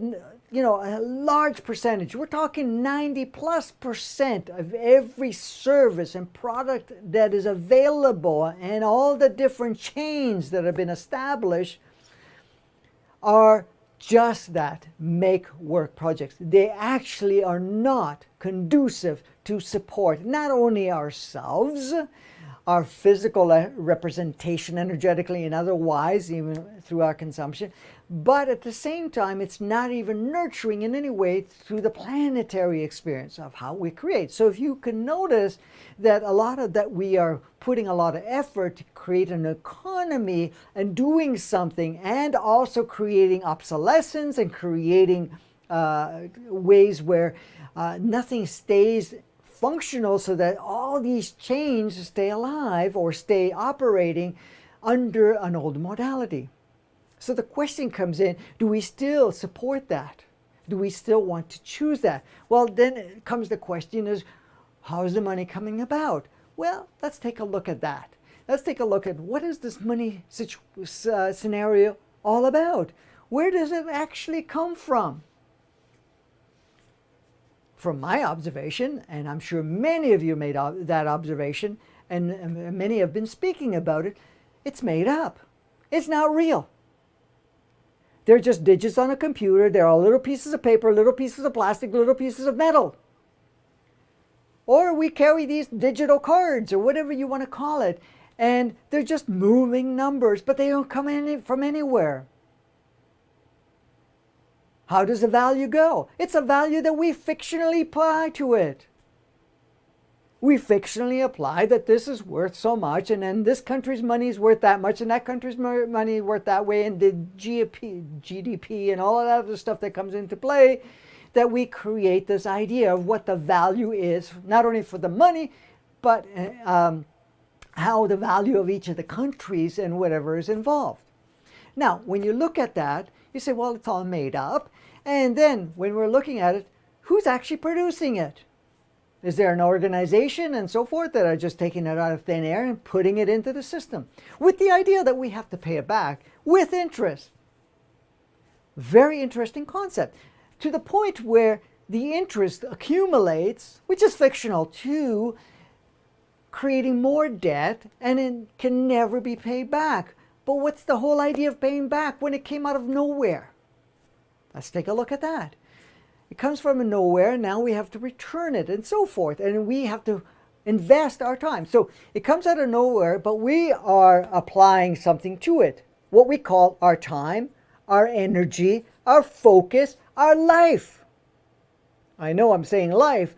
a large percentage, we're talking 90+% of every service and product that is available, and all the different chains that have been established, are just that, make-work projects. They actually are not conducive to support not only ourselves, our physical representation energetically and otherwise, even through our consumption, but at the same time, it's not even nurturing in any way through the planetary experience of how we create. So if you can notice that a lot of that, we are putting a lot of effort to create an economy and doing something, and also creating obsolescence and creating ways where nothing stays functional, so that all these chains stay alive or stay operating under an old modality. So the question comes in, do we still support that? Do we still want to choose that? Well, then it comes the question is, how is the money coming about? Well, let's take a look at that. Let's take a look at what is this money scenario all about? Where does it actually come from? From my observation, and I'm sure many of you made that observation, and many have been speaking about it, it's made up. It's not real. They're just digits on a computer. They're all little pieces of paper, little pieces of plastic, little pieces of metal. Or we carry these digital cards, or whatever you want to call it, and they're just moving numbers, but they don't come in from anywhere. How does the value go? It's a value that we fictionally apply to it. We fictionally apply that this is worth so much, and then this country's money is worth that much, and that country's money is worth that way, and the GDP and all of that other stuff that comes into play, that we create this idea of what the value is, not only for the money, but how the value of each of the countries and whatever is involved. Now, when you look at that, you say, well, it's all made up. And then when we're looking at it, who's actually producing it? Is there an organization and so forth that are just taking it out of thin air and putting it into the system with the idea that we have to pay it back with interest? Very interesting concept, to the point where the interest accumulates, which is fictional, to creating more debt, and it can never be paid back. But what's the whole idea of paying back when it came out of nowhere? Let's take a look at that. It comes from nowhere, and now we have to return it and so forth, and we have to invest our time. So it comes out of nowhere, but we are applying something to it, what we call our time, our energy, our focus, our life. I know I'm saying life,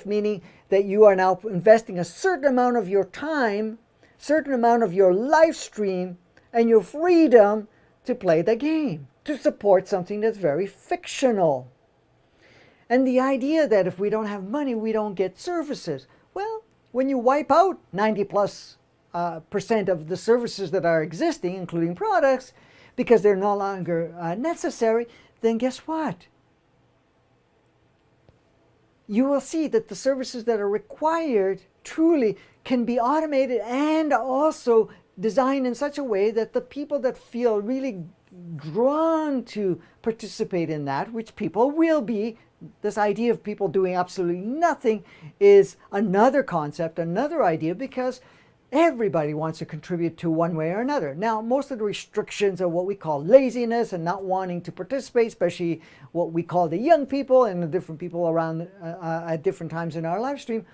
meaning that you are now investing a certain amount of your time, certain amount of your life stream, and your freedom to play the game, to support something that's very fictional. And the idea that if we don't have money, we don't get services. Well, when you wipe out 90+% of the services that are existing, including products, because they're no longer necessary, then guess what? You will see that the services that are required truly can be automated and also designed in such a way that the people that feel really drawn to participate in that, which people will be, this idea of people doing absolutely nothing is another concept, another idea, because everybody wants to contribute to one way or another. Now, most of the restrictions are what we call laziness and not wanting to participate, especially what we call the young people and the different people around at different times in our live stream.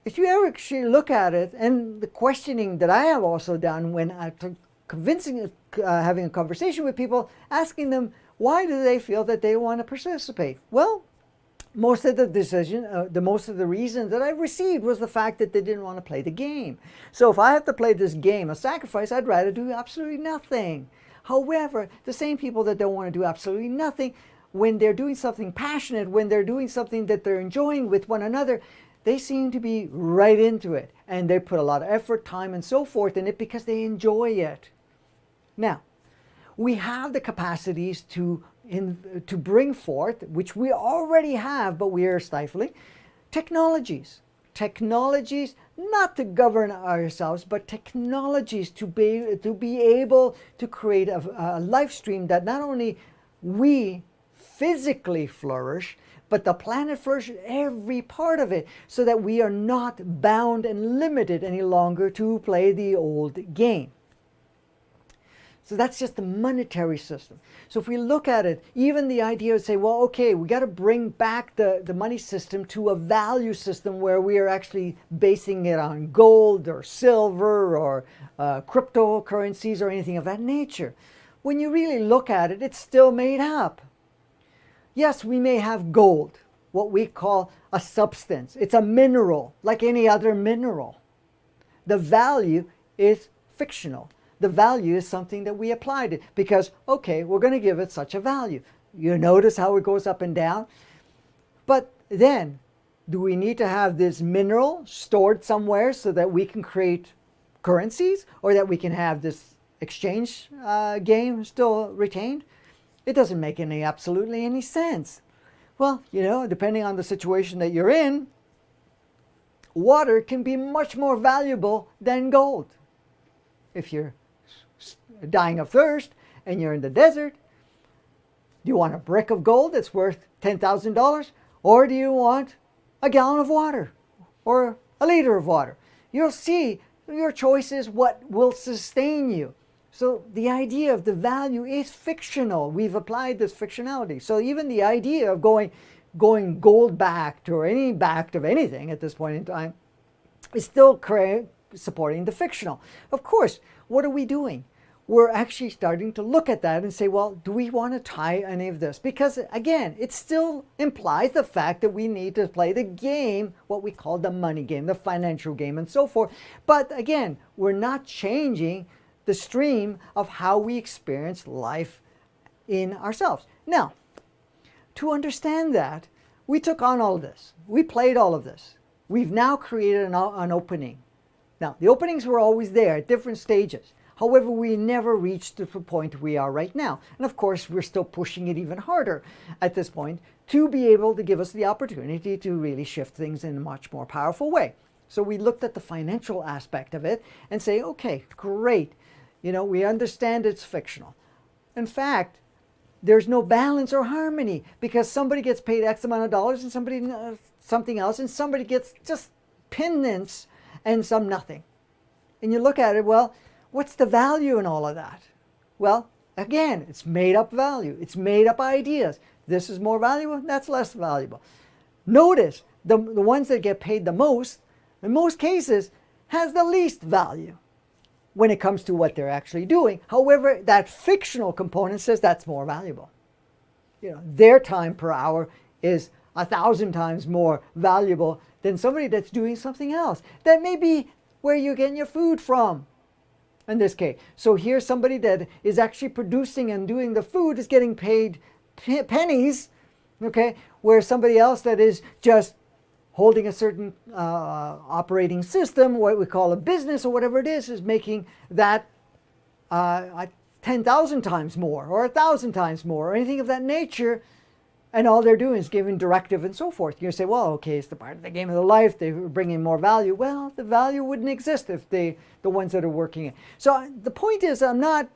If you ever actually look at it, and the questioning that I have also done when I'm having a conversation with people, asking them, why do they feel that they want to participate? Well, most of the reason that I received was the fact that they didn't want to play the game. So if I have to play this game of sacrifice, I'd rather do absolutely nothing. However, the same people that don't want to do absolutely nothing, when they're doing something passionate, when they're doing something that they're enjoying with one another, they seem to be right into it. And they put a lot of effort, time, and so forth in it because they enjoy it. Now, we have the capacities to bring forth, which we already have, but we are stifling, technologies. Technologies not to govern ourselves, but technologies to be able to create a life stream that not only we physically flourish, but the planet flourishes, every part of it, so that we are not bound and limited any longer to play the old game. So that's just the monetary system. So if we look at it, even the idea of say, well, okay, we got to bring back the money system to a value system where we are actually basing it on gold or silver or cryptocurrencies or anything of that nature. When you really look at it, it's still made up. Yes, we may have gold, what we call a substance. It's a mineral, like any other mineral. The value is fictional. The value is something that we applied it because, okay, we're going to give it such a value. You notice how it goes up and down? But then, do we need to have this mineral stored somewhere so that we can create currencies or that we can have this exchange game still retained? It doesn't make absolutely any sense. Well, depending on the situation that you're in, water can be much more valuable than gold. If you're dying of thirst and you're in the desert, do you want a brick of gold that's worth $10,000, or do you want a gallon of water or a liter of water? You'll see your choice is what will sustain you. So the idea of the value is fictional. We've applied this fictionality. So even the idea of going gold backed or any backed of anything at this point in time is still supporting the fictional. Of course, what are we doing? We're actually starting to look at that and say, well, do we want to tie any of this? Because again, it still implies the fact that we need to play the game, what we call the money game, the financial game, and so forth. But again, we're not changing the stream of how we experience life in ourselves. Now, to understand that, we took on all of this. We played all of this. We've now created an opening. Now, the openings were always there at different stages. However, we never reached the point we are right now. And of course, we're still pushing it even harder at this point to be able to give us the opportunity to really shift things in a much more powerful way. So we looked at the financial aspect of it and say, okay, great. We understand it's fictional. In fact, there's no balance or harmony because somebody gets paid X amount of dollars and somebody something else, and somebody gets just pittance and some nothing. And you look at it, well, what's the value in all of that? Well, again, it's made up value. It's made up ideas. This is more valuable, that's less valuable. Notice the ones that get paid the most, in most cases, has the least value when it comes to what they're actually doing. However, that fictional component says that's more valuable. Their time per hour is 1,000 times more valuable than somebody that's doing something else. That may be where you're getting your food from, in this case. So here's somebody that is actually producing and doing the food is getting paid pennies, okay, where somebody else that is just holding a certain operating system, what we call a business or whatever it is making that 10,000 times more or 1,000 times more or anything of that nature. And all they're doing is giving directive and so forth. You say, well, okay, it's the part of the game of the life. They're bringing more value. Well, the value wouldn't exist if the ones that are working it. So the point is, I'm not,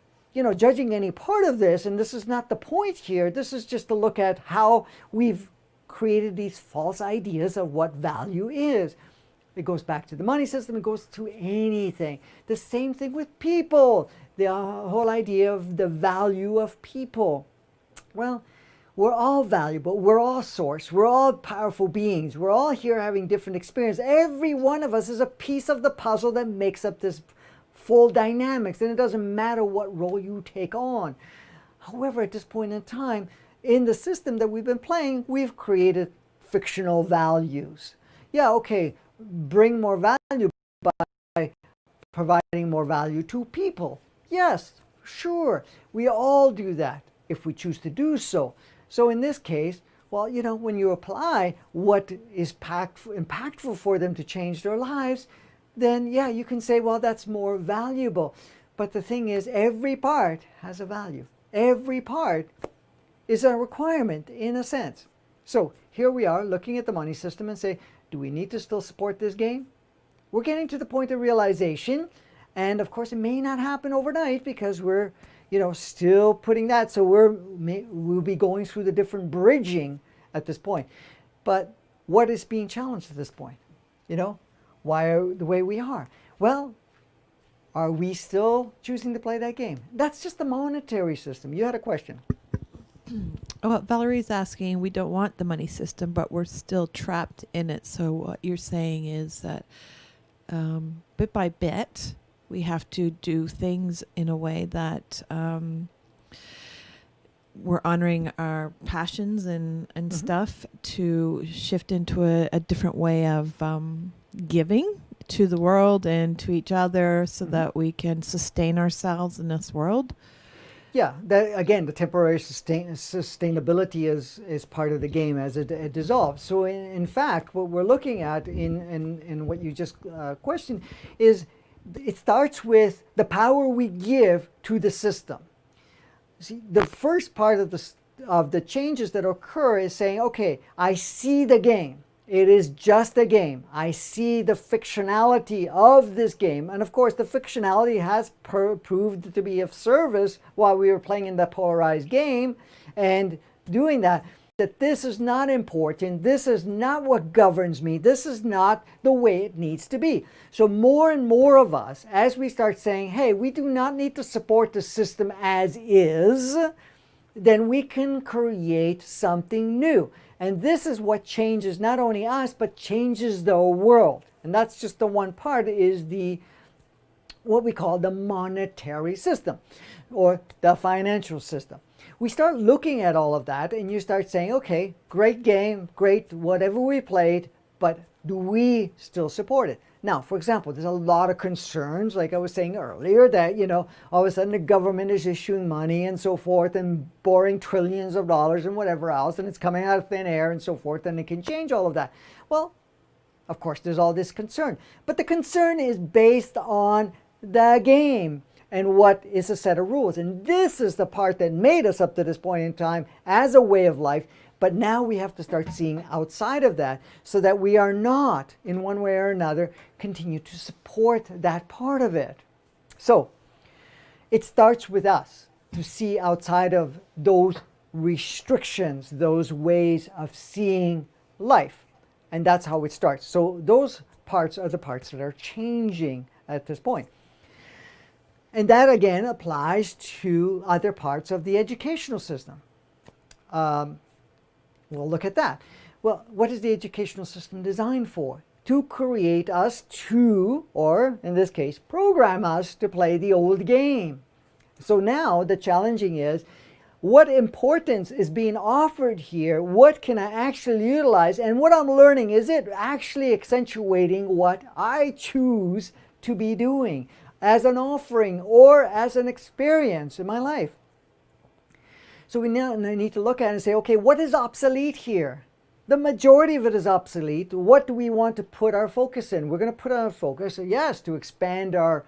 judging any part of this, and this is not the point here. This is just to look at how we've created these false ideas of what value is. It goes back to the money system. It goes to anything. The same thing with people. The whole idea of the value of people. Well, we're all valuable. We're all source. We're all powerful beings. We're all here having different experience. Every one of us is a piece of the puzzle that makes up this full dynamics. And it doesn't matter what role you take on. However, at this point in time, in the system that we've been playing, we've created fictional values. Yeah, okay, bring more value by providing more value to people. Yes, sure, we all do that if we choose to do so. So in this case, well, when you apply what is impactful for them to change their lives, then yeah, you can say, well, that's more valuable. But the thing is, every part has a value. Every part is a requirement in a sense. So here we are looking at the money system and say, do we need to still support this game? We're getting to the point of realization. And of course, it may not happen overnight because we're still putting that. So we'll be going through the different bridging at this point. But what is being challenged at this point? Why are the way we are? Well, are we still choosing to play that game? That's just the monetary system. You had a question. Well, Valerie's asking, we don't want the money system, but we're still trapped in it. So what you're saying is that bit by bit, we have to do things in a way that we're honoring our passions and stuff to shift into a different way of giving to the world and to each other so that we can sustain ourselves in this world. Yeah, again, the temporary sustainability is part of the game as it dissolves. So in fact, what we're looking at in what you just questioned is it starts with the power we give to the system. See, the first part of the changes that occur is saying, okay, I see the game. It is just a game. I see the fictionality of this game. And of course, the fictionality has proved to be of service while we were playing in the polarized game and doing that this is not important. This is not what governs me. This is not the way it needs to be. So more and more of us, as we start saying, hey, we do not need to support the system as is, then we can create something new. And this is what changes not only us, but changes the world. And that's just the one part is what we call the monetary system or the financial system. We start looking at all of that and you start saying, okay, great game, great, whatever we played, but do we still support it? Now, for example, there's a lot of concerns, like I was saying earlier, that, all of a sudden the government is issuing money and so forth and borrowing trillions of dollars and whatever else, and it's coming out of thin air and so forth, and it can change all of that. Well, of course, there's all this concern. But the concern is based on the game. and what is a set of rules. And this is the part that made us up to this point in time as a way of life. But now we have to start seeing outside of that so that we are not, in one way or another, continue to support that part of it. So it starts with us to see outside of those restrictions, those ways of seeing life. And that's how it starts. So those parts are the parts that are changing at this point. And that again applies to other parts of the educational system. We'll look at that. Well, what is the educational system designed for? To create us to, or in this case, program us to play the old game. So now the challenging is, what importance is being offered here? What can I actually utilize? And what I'm learning, is it actually accentuating what I choose to be doing as an offering or as an experience in my life? So we now need to look at it and say, okay, what is obsolete here? The majority of it is obsolete. What do we want to put our focus in? We're going to put our focus, yes, to expand our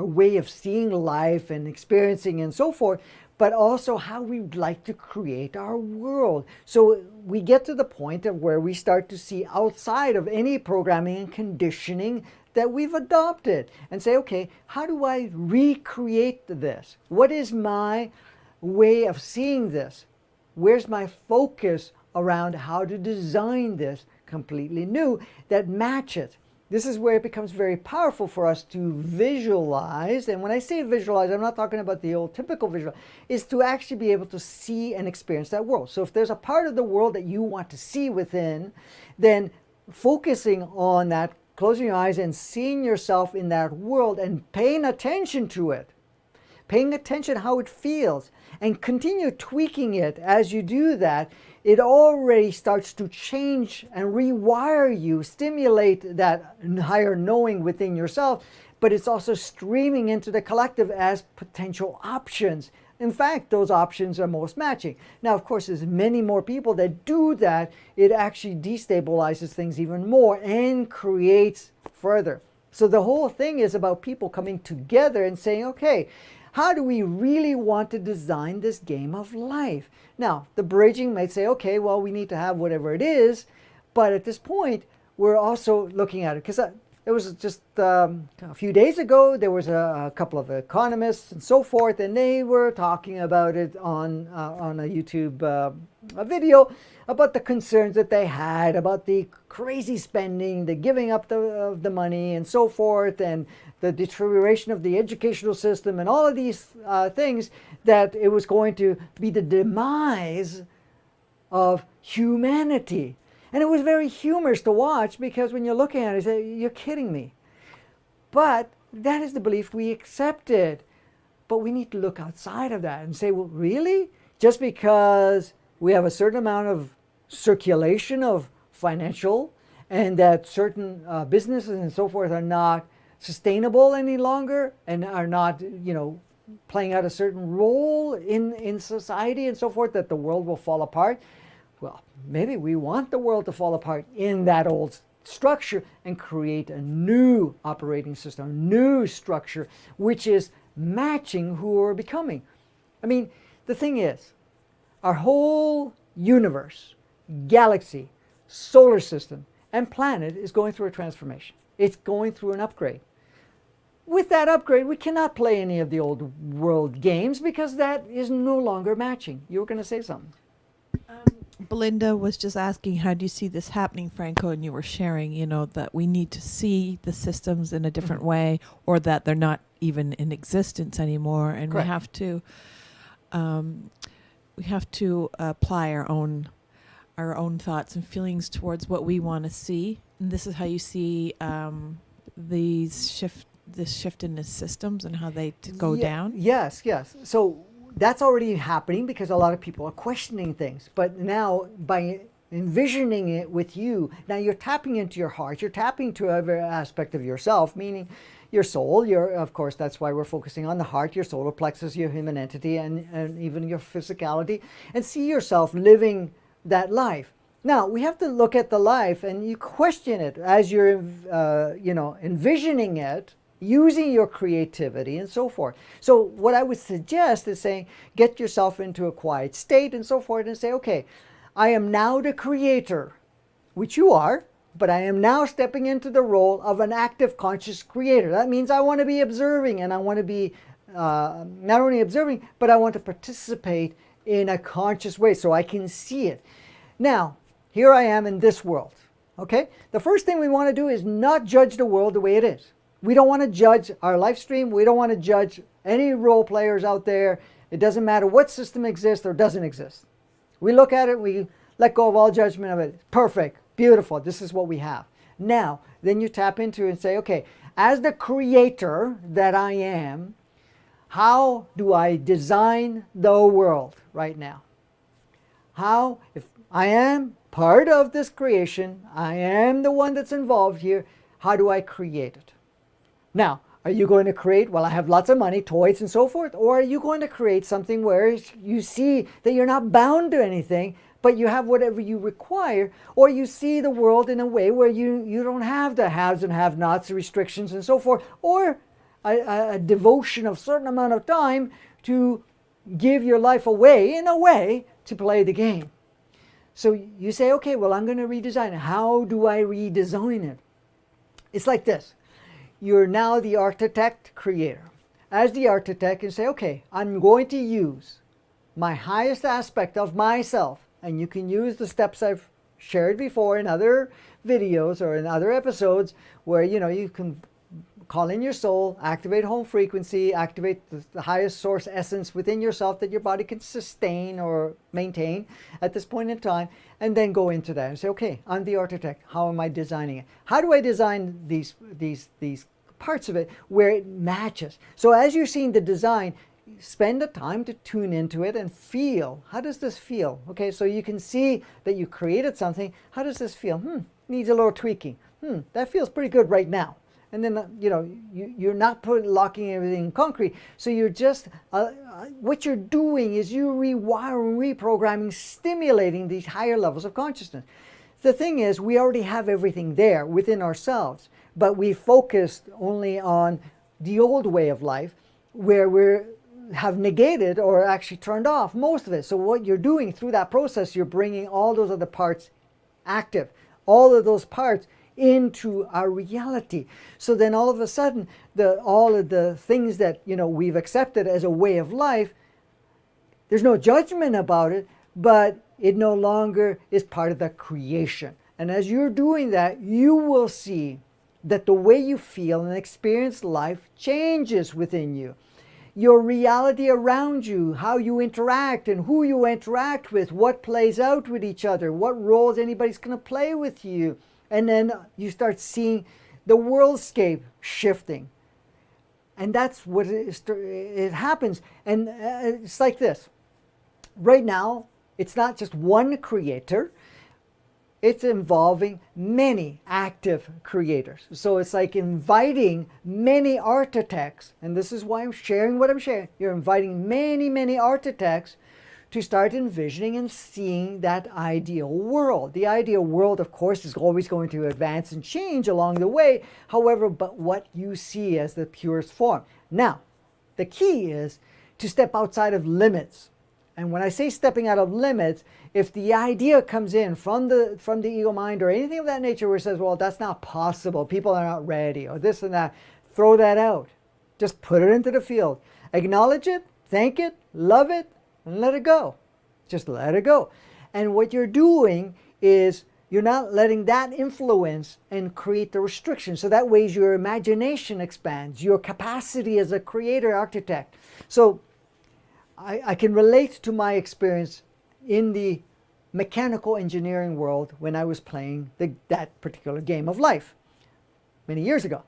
way of seeing life and experiencing and so forth, but also how we'd like to create our world. So we get to the point of where we start to see outside of any programming and conditioning that we've adopted and say, okay, how do I recreate this? What is my way of seeing this? Where's my focus around how to design this completely new that matches? This is where it becomes very powerful for us to visualize. And when I say visualize, I'm not talking about the old typical visual, is to actually be able to see and experience that world. So if there's a part of the world that you want to see within, then focusing on that, closing your eyes and seeing yourself in that world and paying attention to it, paying attention how it feels, and continue tweaking it as you do that, it already starts to change and rewire you, stimulate that higher knowing within yourself, but it's also streaming into the collective as potential options. In fact, those options are most matching. Now, of course, there's many more people that do that. It actually destabilizes things even more and creates further. So the whole thing is about people coming together and saying, okay, how do we really want to design this game of life? Now, the bridging might say, okay, well, we need to have whatever it is. But at this point, we're also looking at it. Because it was just a few days ago, there was a couple of economists and so forth, and they were talking about it on a YouTube a video about the concerns that they had about the crazy spending, the giving up of the money and so forth, and the deterioration of the educational system and all of these things, that it was going to be the demise of humanity. And it was very humorous to watch, because when you're looking at it, you say, you're kidding me. But that is the belief we accepted. But we need to look outside of that and say, well, really? Just because we have a certain amount of circulation of financial, and that certain businesses and so forth are not sustainable any longer and are not, playing out a certain role in society and so forth, that the world will fall apart. Well, maybe we want the world to fall apart in that old structure and create a new operating system, a new structure, which is matching who we're becoming. I mean, the thing is, our whole universe, galaxy, solar system, and planet is going through a transformation. It's going through an upgrade. With that upgrade, we cannot play any of the old world games, because that is no longer matching. You were going to say something. Belinda was just asking, how do you see this happening, Franco? And you were sharing, that we need to see the systems in a different way, or that they're not even in existence anymore. And Correct. we have to apply our own thoughts and feelings towards what we want to see. And this is how you see this shift in the systems and how they go down. Yes. So that's already happening, because a lot of people are questioning things. But now, by envisioning it with you, now you're tapping into your heart, you're tapping to every aspect of yourself, meaning your soul, of course, that's why we're focusing on the heart, your solar plexus, your human entity, and even your physicality, and see yourself living that life. Now, we have to look at the life, and you question it as you're, envisioning it. using your creativity and so forth. So what I would suggest is saying, get yourself into a quiet state and so forth and say, okay, I am now the creator, which you are, but I am now stepping into the role of an active conscious creator. That means I want to be observing, and I want to be not only observing, but I want to participate in a conscious way so I can see it. Now, here I am in this world. Okay? The first thing we want to do is not judge the world the way it is. We don't want to judge our live stream. We don't want to judge any role players out there. It doesn't matter what system exists or doesn't exist. We look at it, we let go of all judgment of it. Perfect, beautiful, this is what we have. Now, then you tap into it and say, okay, as the creator that I am, how do I design the world right now? How, if I am part of this creation, I am the one that's involved here, how do I create it? Now, are you going to create, well, I have lots of money, toys and so forth, or are you going to create something where you see that you're not bound to anything, but you have whatever you require, or you see the world in a way where you don't have the haves and have-nots, restrictions and so forth, or a devotion of a certain amount of time to give your life away, in a way, to play the game. So you say, okay, well, I'm going to redesign it. How do I redesign it? It's like this. You're now the architect creator. As the architect, you say, okay, I'm going to use my highest aspect of myself, and you can use the steps I've shared before in other videos or in other episodes where, you can call in your soul, activate home frequency, activate the highest source essence within yourself that your body can sustain or maintain at this point in time, and then go into that and say, okay, I'm the architect. How am I designing it? How do I design these parts of it where it matches? So as you're seeing the design, spend the time to tune into it and feel, how does this feel? Okay, so you can see that you created something. How does this feel? Needs a little tweaking. That feels pretty good right now. And then, you're not locking everything in concrete. So you're just, what you're doing is you're rewiring, reprogramming, stimulating these higher levels of consciousness. The thing is, we already have everything there within ourselves, but we focused only on the old way of life where we have negated or actually turned off most of it. So what you're doing through that process, you're bringing all those other parts active, all of those parts into our reality. So then all of a sudden, all of the things that we've accepted as a way of life, there's no judgment about it, but it no longer is part of the creation. And as you're doing that, you will see that the way you feel and experience life changes within you. Your reality around you, how you interact and who you interact with, what plays out with each other, what roles anybody's going to play with you. And then you start seeing the worldscape shifting. And that's what it happens. And it's like this. Right now, it's not just one creator. It's involving many active creators. So it's like inviting many architects. And this is why I'm sharing what I'm sharing. You're inviting many, many architects to start envisioning and seeing that ideal world. The ideal world, of course, is always going to advance and change along the way. However, but what you see as the purest form. Now, the key is to step outside of limits. And when I say stepping out of limits, if the idea comes in from the ego mind or anything of that nature where it says, well, that's not possible, people are not ready, or this and that, throw that out. Just put it into the field. Acknowledge it, thank it, love it, and let it go. Just let it go. And what you're doing is you're not letting that influence and create the restriction. So that way your imagination expands, your capacity as a creator architect. So I can relate to my experience in the mechanical engineering world when I was playing that particular game of life many years ago.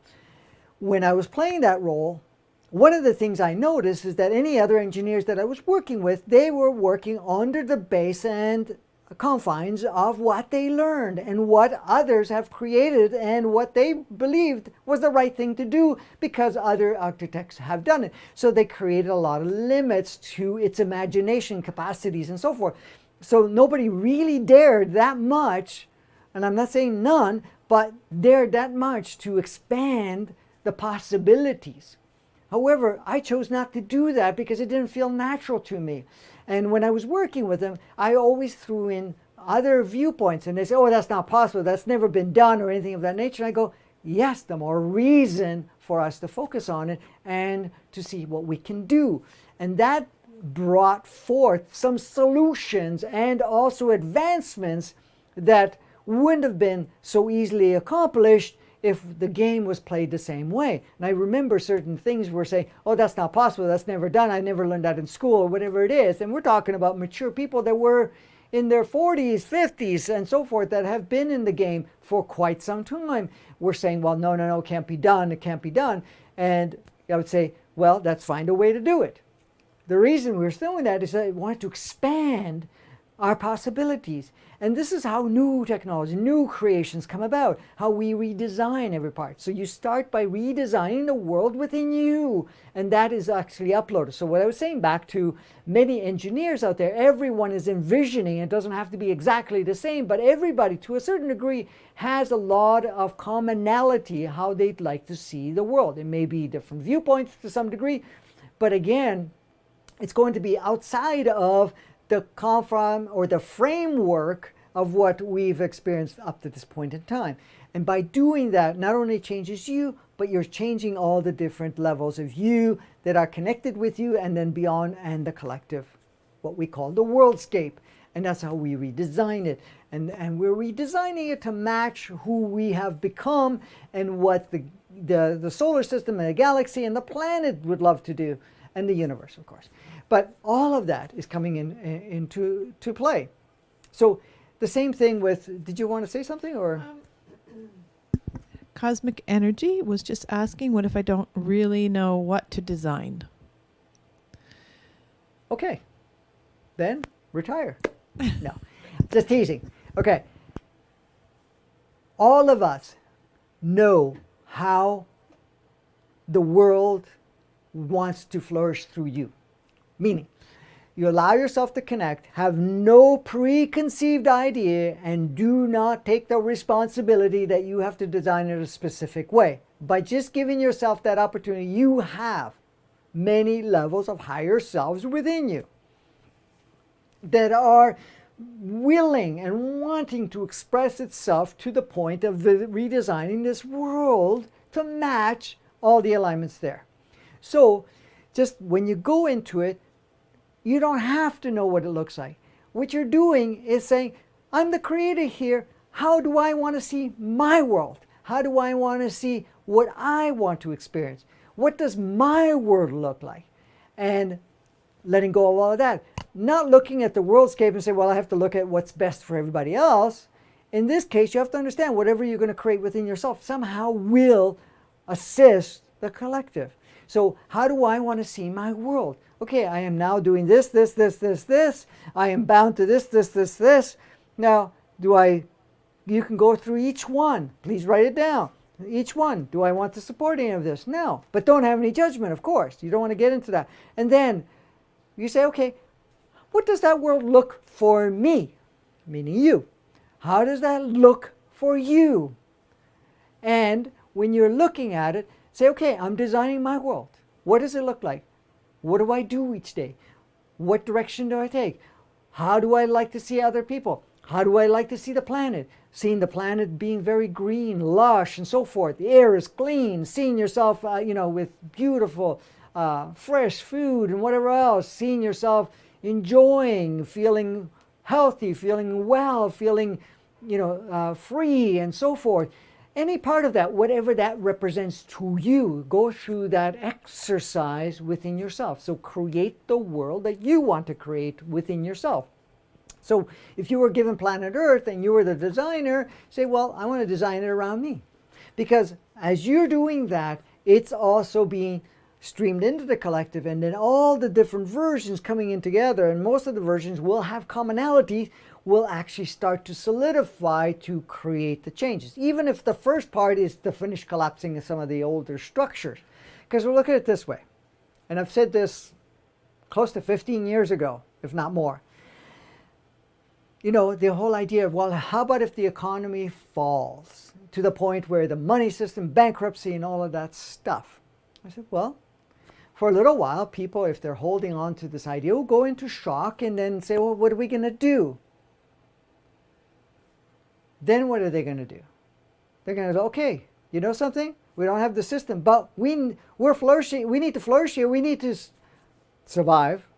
When I was playing that role, one of the things I noticed is that any other engineers that I was working with, they were working under the base and confines of what they learned and what others have created and what they believed was the right thing to do because other architects have done it. So they created a lot of limits to its imagination capacities and so forth. So nobody really dared that much, and I'm not saying none, but dared that much to expand the possibilities. However, I chose not to do that because it didn't feel natural to me. And when I was working with them, I always threw in other viewpoints, and they say, oh, that's not possible, that's never been done, or anything of that nature. And I go, yes, the more reason for us to focus on it and to see what we can do. And that brought forth some solutions and also advancements that wouldn't have been so easily accomplished if the game was played the same way. And I remember certain things were saying, oh, that's not possible, that's never done, I never learned that in school, or whatever it is. And we're talking about mature people that were in their 40s, 50s, and so forth, that have been in the game for quite some time. We're saying, well, no, it can't be done, it can't be done. And I would say, well, let's find a way to do it. The reason we're doing that is that I want to expand our possibilities. And this is how new technology, new creations come about, how we redesign every part. So you start by redesigning the world within you, and that is actually uploaded. So what I was saying, back to many engineers out there, everyone is envisioning, it doesn't have to be exactly the same, but everybody to a certain degree has a lot of commonality how they'd like to see the world. It may be different viewpoints to some degree, but again, it's going to be outside of the confirm or the framework of what we've experienced up to this point in time. And by doing that, not only changes you, but you're changing all the different levels of you that are connected with you, and then beyond, and the collective, what we call the worldscape. And that's how we redesign it. And we're redesigning it to match who we have become and what the solar system and the galaxy and the planet would love to do, and the universe, of course. But all of that is coming into play. So the same thing with, did you want to say something, or? Cosmic Energy was just asking, what if I don't really know what to design? Okay, then retire. No, just teasing. Okay, all of us know how the world wants to flourish through you. Meaning, you allow yourself to connect, have no preconceived idea, and do not take the responsibility that you have to design it a specific way. By just giving yourself that opportunity, you have many levels of higher selves within you that are willing and wanting to express itself to the point of redesigning this world to match all the alignments there. So just when you go into it, you don't have to know what it looks like. What you're doing is saying, I'm the creator here. How do I want to see my world? How do I want to see what I want to experience? What does my world look like? And letting go of all of that. Not looking at the worldscape and say, well, I have to look at what's best for everybody else. In this case, you have to understand whatever you're going to create within yourself somehow will assist the collective. So how do I want to see my world? Okay, I am now doing this. I am bound to this. Now, you can go through each one. Please write it down. Each one. Do I want to support any of this? No. But don't have any judgment, of course. You don't want to get into that. And then you say, okay, what does that world look for me? Meaning you. How does that look for you? And when you're looking at it, say, okay, I'm designing my world. What does it look like? What do I do each day? What direction do I take? How do I like to see other people? How do I like to see the planet? Seeing the planet being very green, lush, and so forth. The air is clean. Seeing yourself, with beautiful, fresh food and whatever else. Seeing yourself enjoying, feeling healthy, feeling well, feeling, free, and so forth. Any part of that, whatever that represents to you, go through that exercise within yourself. So create the world that you want to create within yourself. So if you were given planet Earth and you were the designer, say, well, I want to design it around me. Because as you're doing that, it's also being streamed into the collective, and then all the different versions coming in together, and most of the versions will have commonalities, will actually start to solidify to create the changes. Even if the first part is to finish collapsing some of the older structures. Because we'll look at it this way, and I've said this close to 15 years ago, if not more. The whole idea of, well, how about if the economy falls to the point where the money system, bankruptcy, and all of that stuff. I said, well, for a little while, people, if they're holding on to this idea, will go into shock and then say, well, what are we going to do? Then what are they going to do? They're going to go, okay, you know something? We don't have the system, but we're flourishing. We need to flourish here. We need to survive.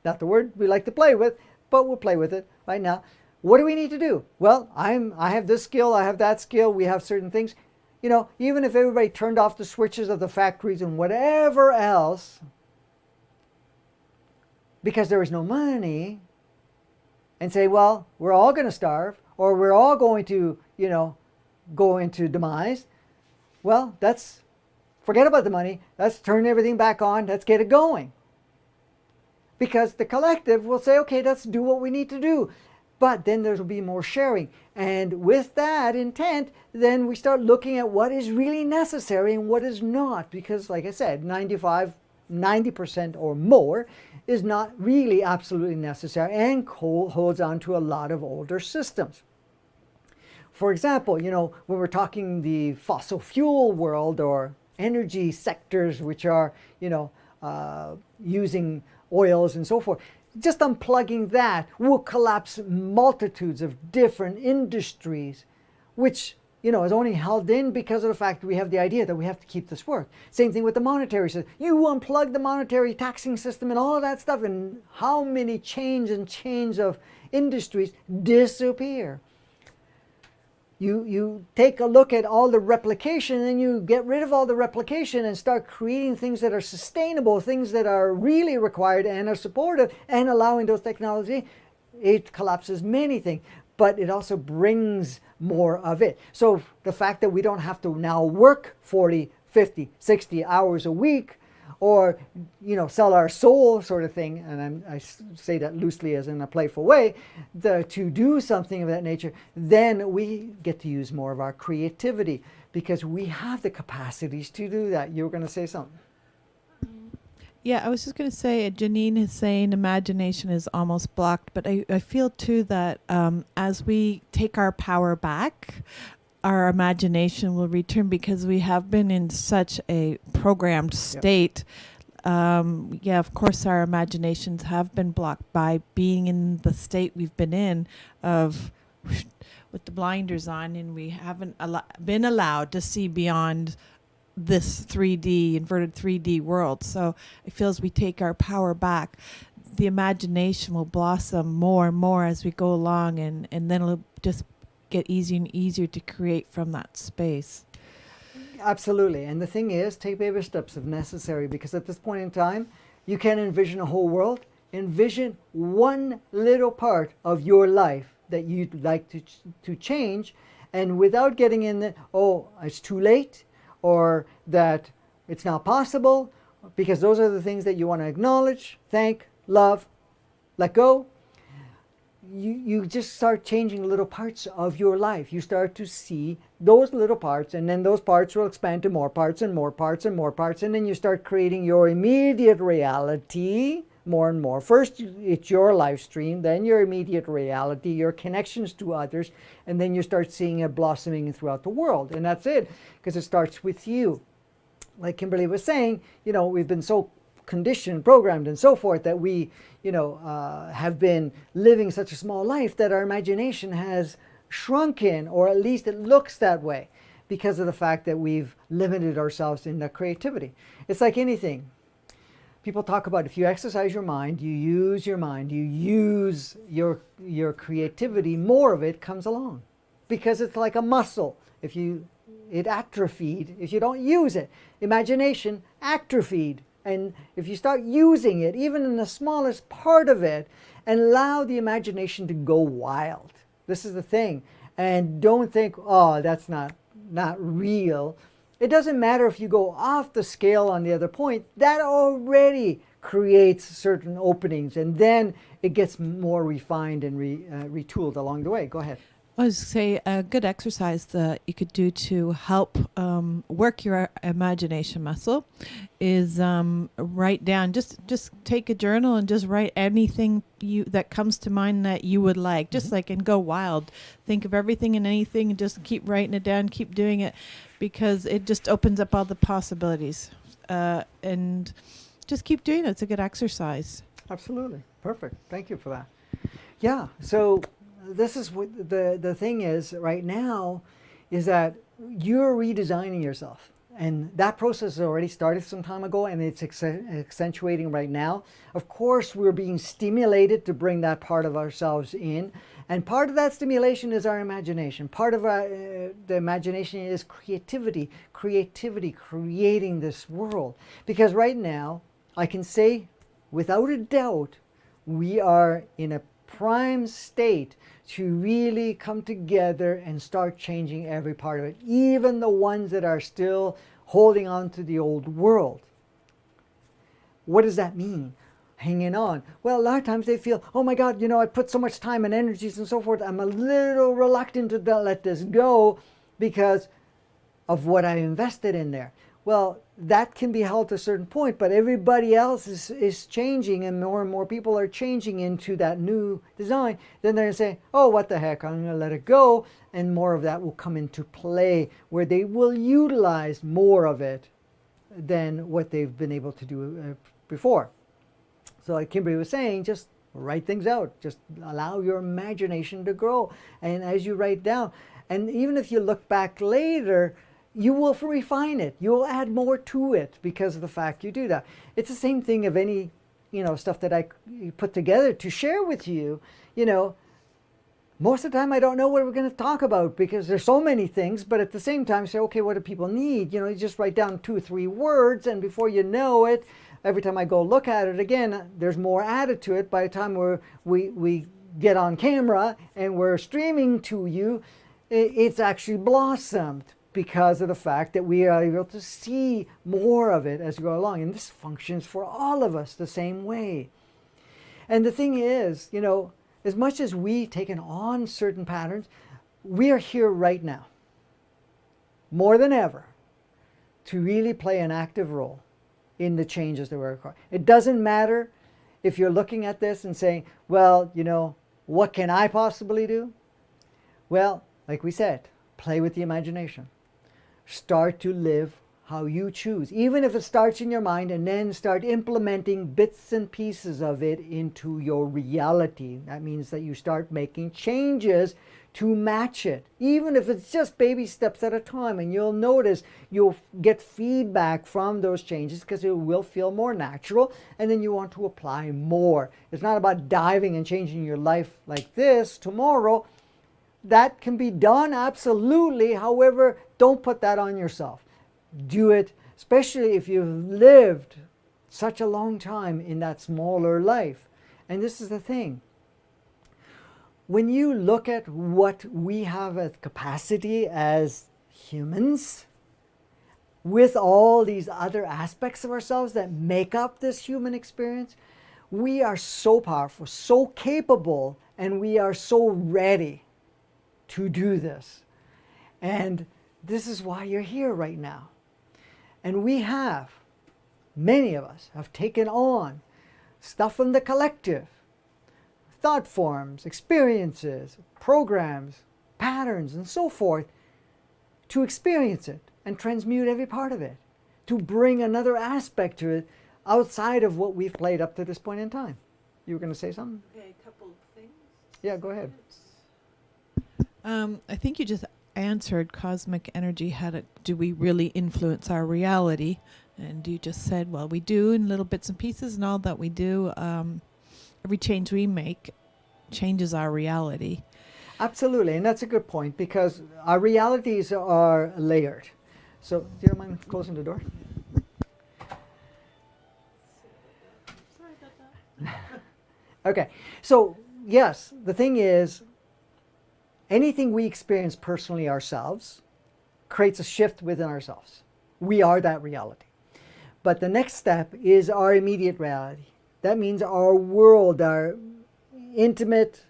Not the word we like to play with, but we'll play with it right now. What do we need to do? Well, I have this skill. I have that skill. We have certain things. You know, even if everybody turned off the switches of the factories and whatever else, because there is no money, and say, well, we're all going to starve, or we're all going to, go into demise. Well, forget about the money. Let's turn everything back on. Let's get it going. Because the collective will say, okay, let's do what we need to do. But then there will be more sharing. And with that intent, then we start looking at what is really necessary and what is not. Because like I said, 90% or more is not really absolutely necessary, and coal holds on to a lot of older systems. For example, when we're talking the fossil fuel world or energy sectors which are, using oils and so forth, just unplugging that will collapse multitudes of different industries, which, is only held in because of the fact that we have the idea that we have to keep this work. Same thing with the monetary system. You unplug the monetary taxing system and all of that stuff, and how many chains of industries disappear. You take a look at all the replication, and you get rid of all the replication and start creating things that are sustainable, things that are really required and are supportive, and allowing those technology. It collapses many things, but it also brings more of it. So the fact that we don't have to now work 40, 50, 60 hours a week, or sell our soul sort of thing, and I say that loosely as in a playful way, to do something of that nature, then we get to use more of our creativity because we have the capacities to do that. You were going to say something. Yeah, I was just going to say, Janine is saying imagination is almost blocked, but I feel too that as we take our power back, our imagination will return, because we have been in such a programmed state. Yep. Of course, our imaginations have been blocked by being in the state we've been in of with the blinders on, and we haven't been allowed to see beyond this 3D, inverted 3D world. So it feels we take our power back, the imagination will blossom more and more as we go along, and then it'll just get easier and easier to create from that space. Absolutely. And the thing is, take baby steps if necessary, because at this point in time, you can't envision a whole world. Envision one little part of your life that you'd like to change, and without getting in the, oh, it's too late, or that it's not possible, because those are the things that you want to acknowledge, thank, love, let go. You just start changing little parts of your life. You start to see those little parts, and then those parts will expand to more parts and more parts and more parts, and then you start creating your immediate reality more and more. First, it's your live stream, then your immediate reality, your connections to others, and then you start seeing it blossoming throughout the world. And that's it, because it starts with you. Like Kimberly was saying, we've been so conditioned, programmed, and so forth that we, have been living such a small life that our imagination has shrunken, or at least it looks that way, because of the fact that we've limited ourselves in the creativity. It's like anything. People talk about if you exercise your mind, you use your creativity, more of it comes along, because it's like a muscle. It atrophied if you don't use it. Imagination atrophied. And if you start using it, even in the smallest part of it, and allow the imagination to go wild. This is the thing. And don't think, oh, that's not real. It doesn't matter if you go off the scale on the other point. That already creates certain openings, and then it gets more refined and retooled along the way. Go ahead. I was say a good exercise that you could do to help work your imagination muscle is write down. Just take a journal and just write anything you that comes to mind that you would like. Just like and go wild. Think of everything and anything and just keep writing it down. Keep doing it because it just opens up all the possibilities. And just keep doing it. It's a good exercise. Absolutely. Perfect. Thank you for that. Yeah. So this is what the thing is right now is that you're redesigning yourself. And that process has already started some time ago and it's accentuating right now. Of course, we're being stimulated to bring that part of ourselves in. And part of that stimulation is our imagination. Part of the imagination is creativity, creating this world. Because right now, I can say without a doubt, we are in a prime state to really come together and start changing every part of it, even the ones that are still holding on to the old world. What does that mean? Hanging on. Well, a lot of times they feel, oh my God, I put so much time and energies and so forth. I'm a little reluctant to let this go because of what I invested in there. Well, that can be held to a certain point, but everybody else is changing and more people are changing into that new design. Then they're going to say, oh, what the heck, I'm going to let it go. And more of that will come into play where they will utilize more of it than what they've been able to do before. So like Kimberly was saying, just write things out. Just allow your imagination to grow. And as you write down, and even if you look back later, you will refine it. You'll add more to it because of the fact you do that. It's the same thing of any, stuff that I put together to share with you. Most of the time I don't know what we're going to talk about because there's so many things, but at the same time say, okay, what do people need? You just write down 2 or 3 words and before you know it, every time I go look at it again, there's more added to it. By the time we get on camera and we're streaming to you, it's actually blossomed because of the fact that we are able to see more of it as we go along. And this functions for all of us the same way. And the thing is, as much as we've taken on certain patterns, we are here right now, more than ever, to really play an active role in the changes that we're requiring. It doesn't matter if you're looking at this and saying, well, what can I possibly do? Well, like we said, play with the imagination. Start to live how you choose, even if it starts in your mind, and then start implementing bits and pieces of it into your reality. That means that you start making changes to match it, even if it's just baby steps at a time. And you'll notice you'll get feedback from those changes because it will feel more natural, and then you want to apply more. It's not about diving and changing your life like this tomorrow. That can be done, absolutely. However, don't put that on yourself. Do it, especially if you've lived such a long time in that smaller life. And this is the thing. When you look at what we have as capacity as humans, with all these other aspects of ourselves that make up this human experience, we are so powerful, so capable, and we are so ready to do this. And this is why you're here right now. And many of us have taken on stuff from the collective, thought forms, experiences, programs, patterns, and so forth, to experience it and transmute every part of it, to bring another aspect to it outside of what we've played up to this point in time. You were going to say something? Okay, a couple of things. Yeah, go ahead. I think you just answered cosmic energy. Do we really influence our reality? And you just said, well, we do in little bits and pieces, and all that we do. Every change we make changes our reality. Absolutely, and that's a good point because our realities are layered. So, do you mind closing the door? Sorry about that. Okay, so yes, the thing is, anything we experience personally ourselves creates a shift within ourselves. We are that reality. But the next step is our immediate reality. That means our world, our intimate,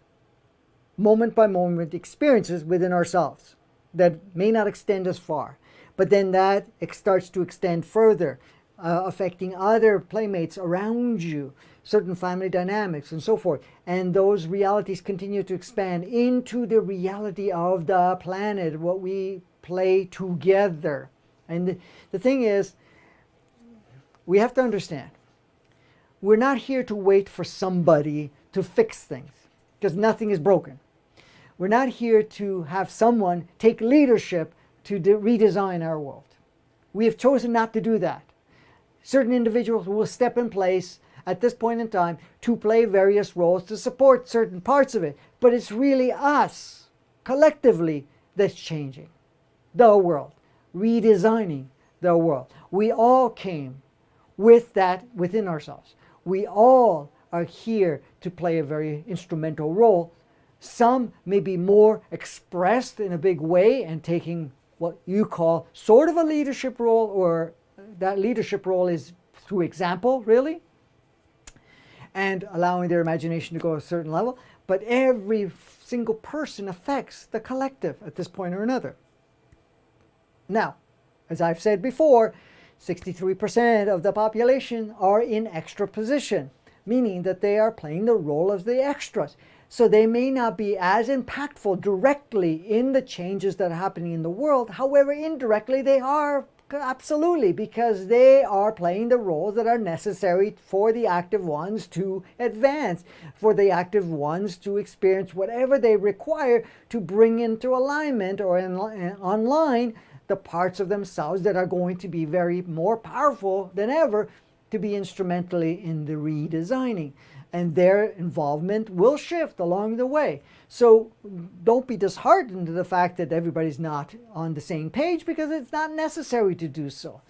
moment by moment experiences within ourselves that may not extend as far. But then that starts to extend further, affecting other playmates around you, certain family dynamics, and so forth. And those realities continue to expand into the reality of the planet, what we play together. And the thing is, we have to understand, we're not here to wait for somebody to fix things, because nothing is broken. We're not here to have someone take leadership to redesign our world. We have chosen not to do that. Certain individuals will step in place at this point in time to play various roles to support certain parts of it. But it's really us, collectively, that's changing the world, redesigning the world. We all came with that within ourselves. We all are here to play a very instrumental role. Some may be more expressed in a big way and taking what you call sort of a leadership role, or that leadership role is through example, really, and allowing their imagination to go a certain level. But every single person affects the collective at this point or another. Now, as I've said before, 63% of the population are in extra position, meaning that they are playing the role of the extras. So they may not be as impactful directly in the changes that are happening in the world. However, indirectly they are, absolutely, because they are playing the roles that are necessary for the active ones to advance, for the active ones to experience whatever they require to bring into alignment or online the parts of themselves that are going to be very more powerful than ever to be instrumentally in the redesigning. And their involvement will shift along the way. So don't be disheartened to the fact that everybody's not on the same page, because it's not necessary to do so.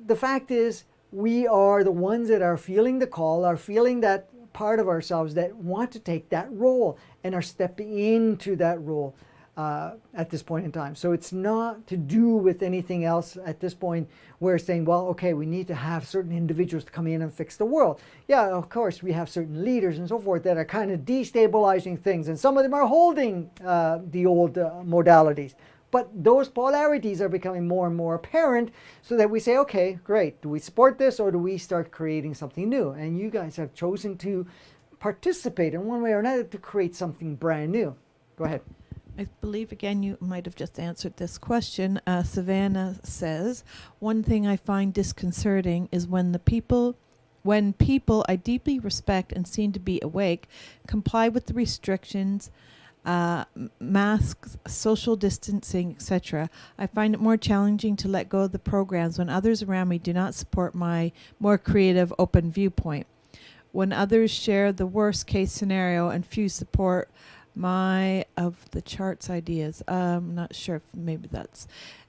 The fact is, we are the ones that are feeling the call, are feeling that part of ourselves that want to take that role and are stepping into that role at this point in time. So it's not to do with anything else at this point. We're saying, well, okay, we need to have certain individuals to come in and fix the world. Yeah, of course, we have certain leaders and so forth that are kind of destabilizing things, and some of them are holding the old modalities. But those polarities are becoming more and more apparent, so that we say, okay, great, do we support this or do we start creating something new? And you guys have chosen to participate in one way or another to create something brand new. Go ahead. I believe, again, you might have just answered this question. Savannah says, one thing I find disconcerting is when people I deeply respect and seem to be awake comply with the restrictions, masks, social distancing, etc. I find it more challenging to let go of the programs when others around me do not support my more creative, open viewpoint. When others share the worst case scenario and few support my of the charts ideas. I'm not sure if maybe that's,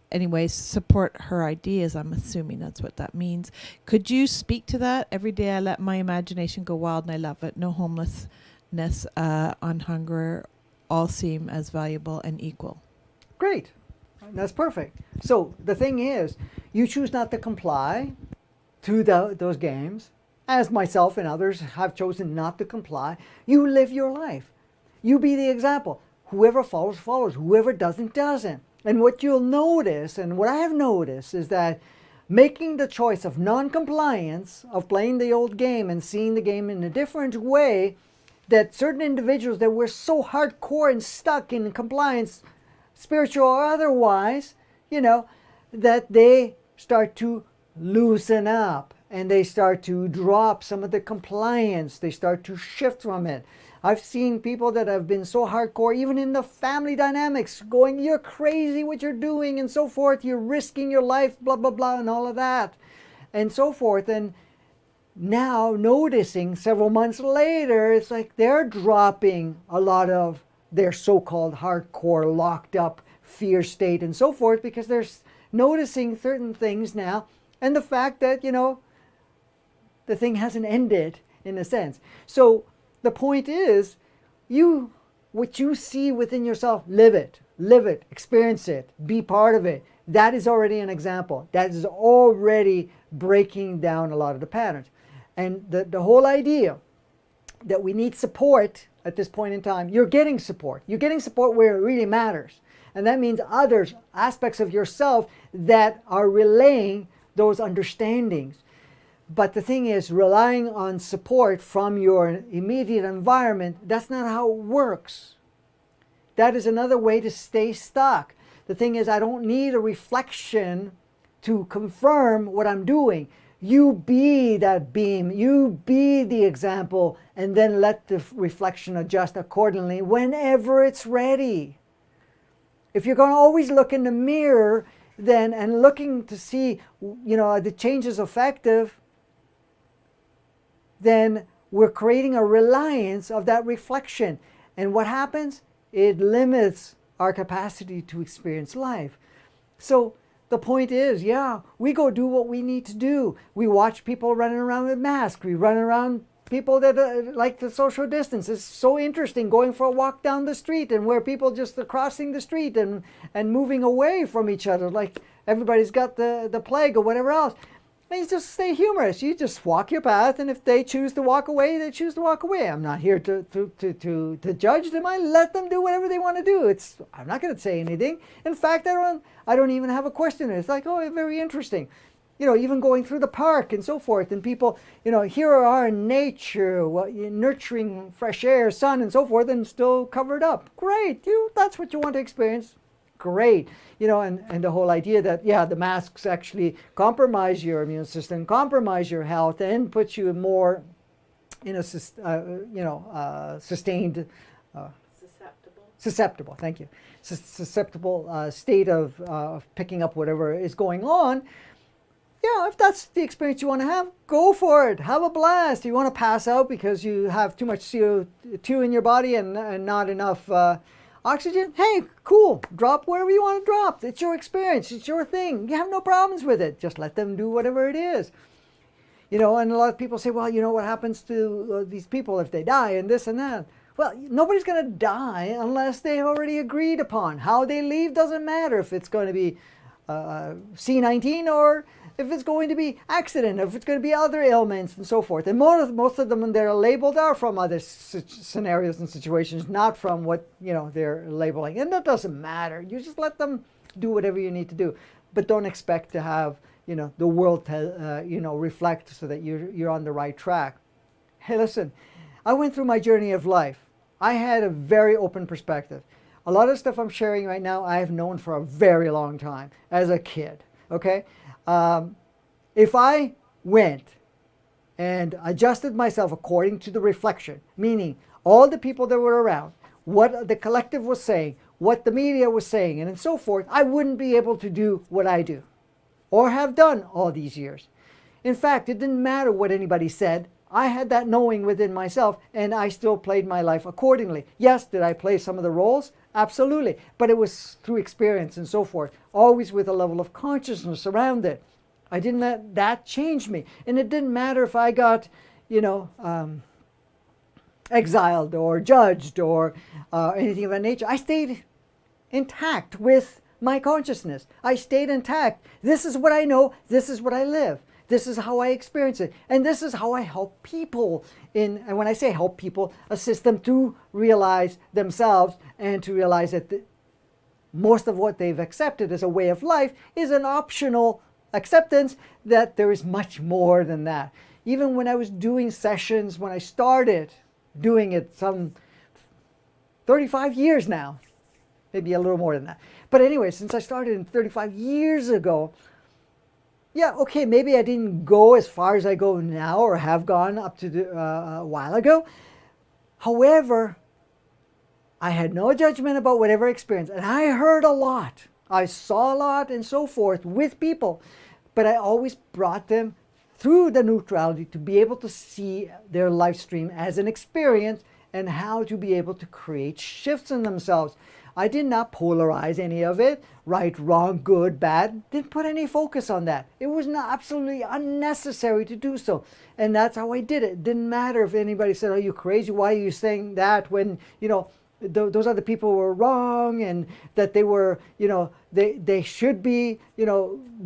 anyways, support her ideas. I'm assuming that's what that means. Could you speak to that? Every day I let my imagination go wild and I love it. No homelessness, on hunger, all seem as valuable and equal. Great. That's perfect. So the thing is, you choose not to comply to those games, as myself and others have chosen not to comply. You live your life. You be the example. Whoever follows, follows. Whoever doesn't, doesn't. And what you'll notice, and what I have noticed, is that making the choice of non-compliance, of playing the old game and seeing the game in a different way, that certain individuals that were so hardcore and stuck in compliance, spiritual or otherwise, that they start to loosen up and they start to drop some of the compliance. They start to shift from it. I've seen people that have been so hardcore, even in the family dynamics, going, you're crazy what you're doing and so forth. You're risking your life, blah, blah, blah, and all of that and so forth. And now noticing several months later, it's like they're dropping a lot of their so-called hardcore, locked up fear state and so forth, because they're noticing certain things now. And the fact that, the thing hasn't ended in a sense. So the point is, what you see within yourself, live it, experience it, be part of it. That is already an example. That is already breaking down a lot of the patterns. And the whole idea that we need support at this point in time, you're getting support. You're getting support where it really matters. And that means others, aspects of yourself that are relaying those understandings. But the thing is, relying on support from your immediate environment, that's not how it works. That is another way to stay stuck. The thing is, I don't need a reflection to confirm what I'm doing. You be that beam, you be the example, and then let the reflection adjust accordingly whenever it's ready. If you're going to always look in the mirror then and looking to see, the change is effective, then we're creating a reliance of that reflection. And what happens? It limits our capacity to experience life. So the point is, we go do what we need to do. We watch people running around with masks. We run around people that like the social distance. It's so interesting going for a walk down the street and where people just are crossing the street and moving away from each other like everybody's got the plague or whatever else. And you just stay humorous. You just walk your path, and if they choose to walk away, they choose to walk away. I'm not here to judge them. I let them do whatever they want to do. I'm not going to say anything. In fact, I don't even have a question. It's like, oh, very interesting. Even going through the park and so forth, and people, here are in nature, nurturing fresh air, sun, and so forth, and still covered up. Great, that's what you want to experience. Great, and the whole idea that the masks actually compromise your immune system, compromise your health, and put you more in a sustained, susceptible. Thank you, susceptible state of picking up whatever is going on. If that's the experience you want to have, go for it. Have a blast. You want to pass out because you have too much CO2 in your body and not enough oxygen? Hey, cool. Drop wherever you want to drop. It's your experience. It's your thing. You have no problems with it. Just let them do whatever it is. And a lot of people say, well, what happens to these people if they die and this and that? Well, nobody's going to die unless they already agreed upon. How they leave doesn't matter if it's going to be C-19 or if it's going to be accident, if it's going to be other ailments and so forth. And most of them, when they're labeled, are from other scenarios and situations, not from what they're labeling. And that doesn't matter. You just let them do whatever you need to do, but don't expect to have the world reflect so that you're on the right track. Hey, listen, I went through my journey of life. I had a very open perspective. A lot of stuff I'm sharing right now, I have known for a very long time as a kid. Okay. If I went and adjusted myself according to the reflection, meaning all the people that were around, what the collective was saying, what the media was saying, and so forth, I wouldn't be able to do what I do or have done all these years. In fact, it didn't matter what anybody said. I had that knowing within myself, and I still played my life accordingly. Yes, did I play some of the roles? Absolutely. But it was through experience and so forth, always with a level of consciousness around it. I didn't let that change me. And it didn't matter if I got, exiled or judged or anything of that nature. I stayed intact with my consciousness. I stayed intact. This is what I know. This is what I live. This is how I experience it. And this is how I help people. And when I say help people, assist them to realize themselves and to realize that most of what they've accepted as a way of life is an optional acceptance, that there is much more than that. Even when I was doing sessions, when I started doing it some 35 years now, maybe a little more than that. But anyway, since I started 35 years ago, maybe I didn't go as far as I go now or have gone up to a while ago. However, I had no judgment about whatever experience. And I heard a lot. I saw a lot and so forth with people. But I always brought them through the neutrality to be able to see their life stream as an experience and how to be able to create shifts in themselves. I did not polarize any of it, right, wrong, good, bad. Didn't put any focus on that. It was not absolutely unnecessary to do so. And that's how I did it. It didn't matter if anybody said, "Oh, you crazy? Why are you saying that?" When, those other people were wrong, and that they were, they should be,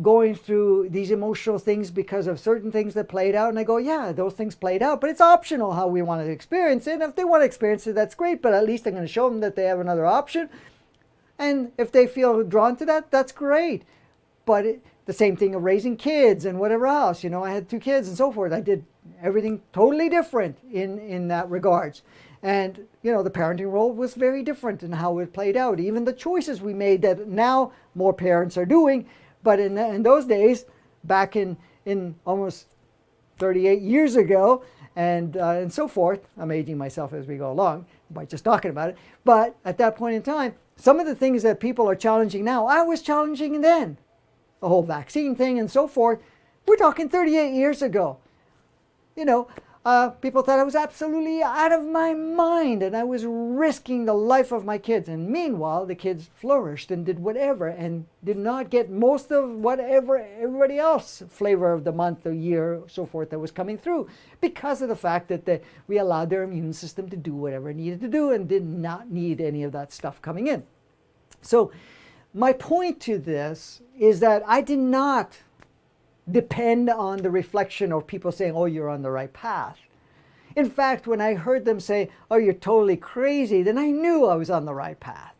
going through these emotional things because of certain things that played out. And I go, yeah, those things played out, but it's optional how we want to experience it. And if they want to experience it, that's great, but at least I'm going to show them that they have another option. And if they feel drawn to that, that's great. But the same thing of raising kids and whatever else. I had 2 kids and so forth. I did everything totally different in that regards. And, the parenting role was very different in how it played out. Even the choices we made that now more parents are doing. But in those days, back in almost 38 years ago, and so forth, I'm aging myself as we go along by just talking about it. But at that point in time, some of the things that people are challenging now, I was challenging then. The whole vaccine thing and so forth. We're talking 38 years ago. People thought I was absolutely out of my mind and I was risking the life of my kids. And meanwhile, the kids flourished and did whatever and did not get most of whatever everybody else flavor of the month or year, so forth, that was coming through because of the fact that we allowed their immune system to do whatever it needed to do and did not need any of that stuff coming in. So my point to this is that I did not depend on the reflection of people saying, oh, you're on the right path. In fact, when I heard them say, oh, you're totally crazy, then I knew I was on the right path.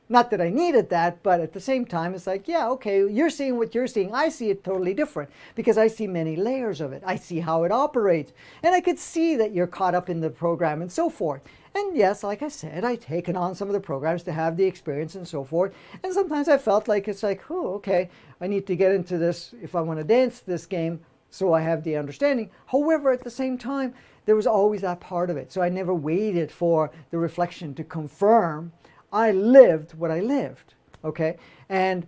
Not that I needed that, but at the same time, it's like, yeah, okay, you're seeing what you're seeing. I see it totally different because I see many layers of it. I see how it operates. And I could see that you're caught up in the program and so forth. And yes, like I said, I've taken on some of the programs to have the experience and so forth. And sometimes I felt like it's like, oh, okay, I need to get into this if I want to dance this game so I have the understanding. However, at the same time, there was always that part of it. So I never waited for the reflection to confirm. I lived what I lived, okay? And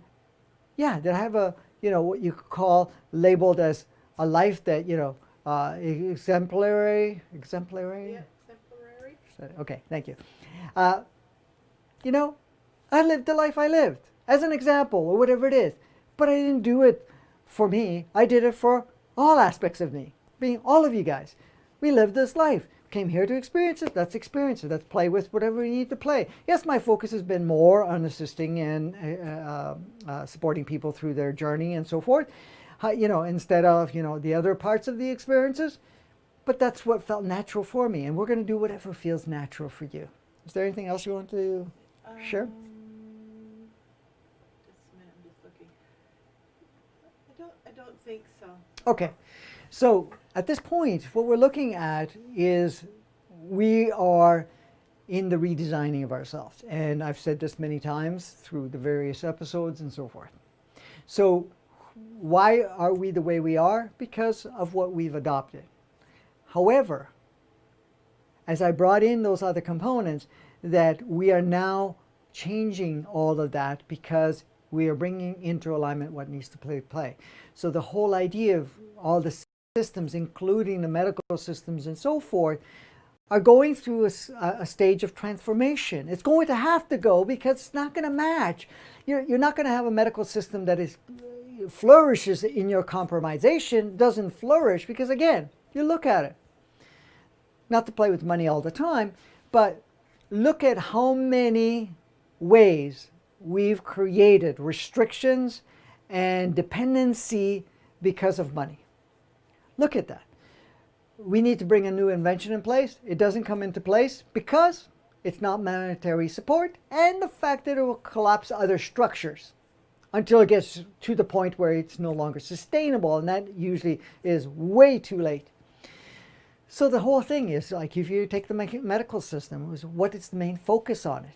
yeah, did I have what you could call labeled as a life that, exemplary? Yeah, exemplary. Okay, thank you. I lived the life I lived as an example or whatever it is. But I didn't do it for me. I did it for all aspects of me, being all of you guys. We lived this life. Came here to experience it. Let's experience it. Let's play with whatever we need to play. Yes, my focus has been more on assisting and supporting people through their journey and so forth, instead of, the other parts of the experiences. But that's what felt natural for me, and we're going to do whatever feels natural for you. Is there anything else you want to share? Just a minute, I'm just looking. I don't think so. Okay, so at this point, what we're looking at is we are in the redesigning of ourselves, and I've said this many times through the various episodes and so forth. So why are we the way we are? Because of what we've adopted. However, as I brought in those other components, that we are now changing all of that because we are bringing into alignment what needs to play. So the whole idea of all the systems, including the medical systems and so forth, are going through a stage of transformation. It's going to have to go because it's not going to match. You're not going to have a medical system that flourishes in your compromisation, doesn't flourish because, again, you look at it. Not to play with money all the time, but look at how many ways we've created restrictions and dependency because of money. Look at that. We need to bring a new invention in place. It doesn't come into place because it's not monetary support and the fact that it will collapse other structures until it gets to the point where it's no longer sustainable, and that usually is way too late. So the whole thing is like, if you take the medical system, what is the main focus on it?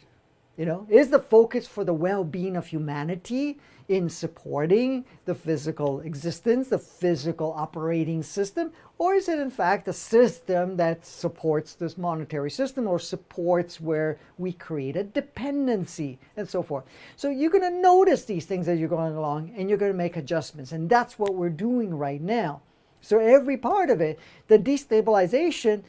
Is the focus for the well-being of humanity in supporting the physical existence, the physical operating system, or is it in fact a system that supports this monetary system or supports where we create a dependency and so forth? So you're going to notice these things as you're going along and you're going to make adjustments, and that's what we're doing right now. So every part of it, the destabilization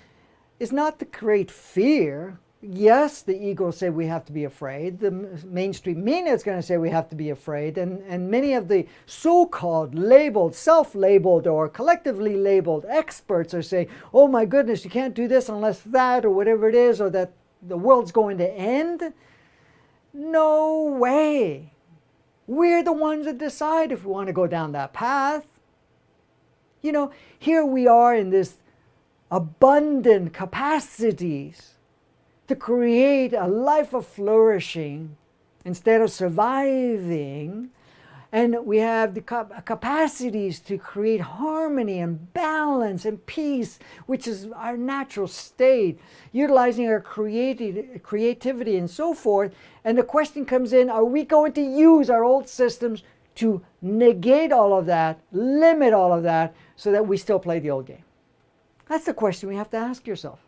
is not to create fear. Yes, the ego will say we have to be afraid. The mainstream media is going to say we have to be afraid. And many of the so-called labeled, self-labeled or collectively labeled experts are saying, oh my goodness, you can't do this unless that or whatever it is, or that the world's going to end? No way. We're the ones that decide if we want to go down that path. You know, here we are in this abundant capacities to create a life of flourishing instead of surviving. And we have the capacities to create harmony and balance and peace, which is our natural state, utilizing our creativity and so forth. And the question comes in, are we going to use our old systems to negate all of that, limit all of that, so that we still play the old game? That's the question we have to ask yourself.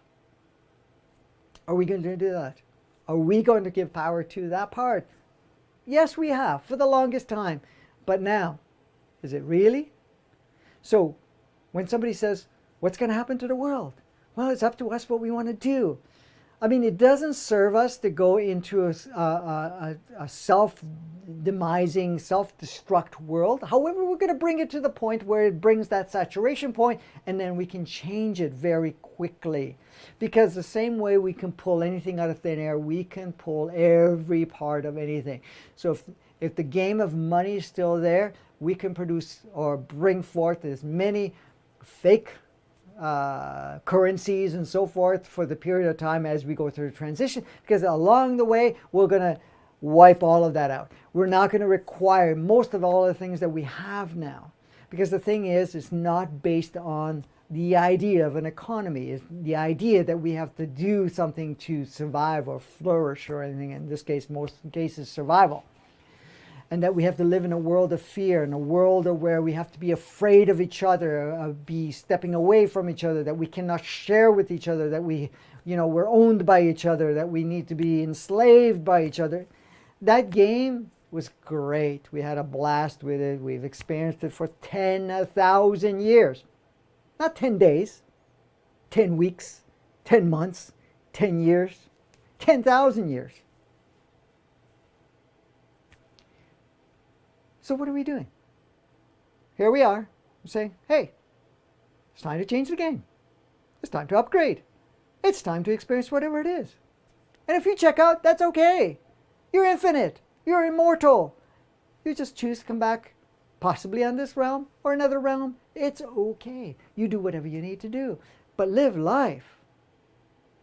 Are we going to do that? Are we going to give power to that part? Yes, we have for the longest time. But now, is it really? So when somebody says, what's going to happen to the world? Well, it's up to us what we want to do. I mean, it doesn't serve us to go into a self-demising, self-destruct world. However, we're going to bring it to the point where it brings that saturation point, and then we can change it very quickly. Because the same way we can pull anything out of thin air, we can pull every part of anything. So if the game of money is still there, we can produce or bring forth as many fake currencies and so forth for the period of time as we go through the transition, because along the way we're going to wipe all of that out. We're not going to require most of all the things that we have now, because the thing is, it's not based on the idea of an economy. It's the idea that we have to do something to survive or flourish or anything. In this case, most cases, survival. And that we have to live in a world of fear, in a world where we have to be afraid of each other, be stepping away from each other, that we cannot share with each other, that we're owned by each other, that we need to be enslaved by each other. That game was great. We had a blast with it. We've experienced it for 10,000 years. Not 10 days, 10 weeks, 10 months, 10 years, 10,000 years. So what are we doing? Here we are saying, hey, it's time to change the game. It's time to upgrade. It's time to experience whatever it is. And if you check out, that's okay. You're infinite. You're immortal. You just choose to come back, possibly on this realm or another realm. It's okay. You do whatever you need to do. But live life.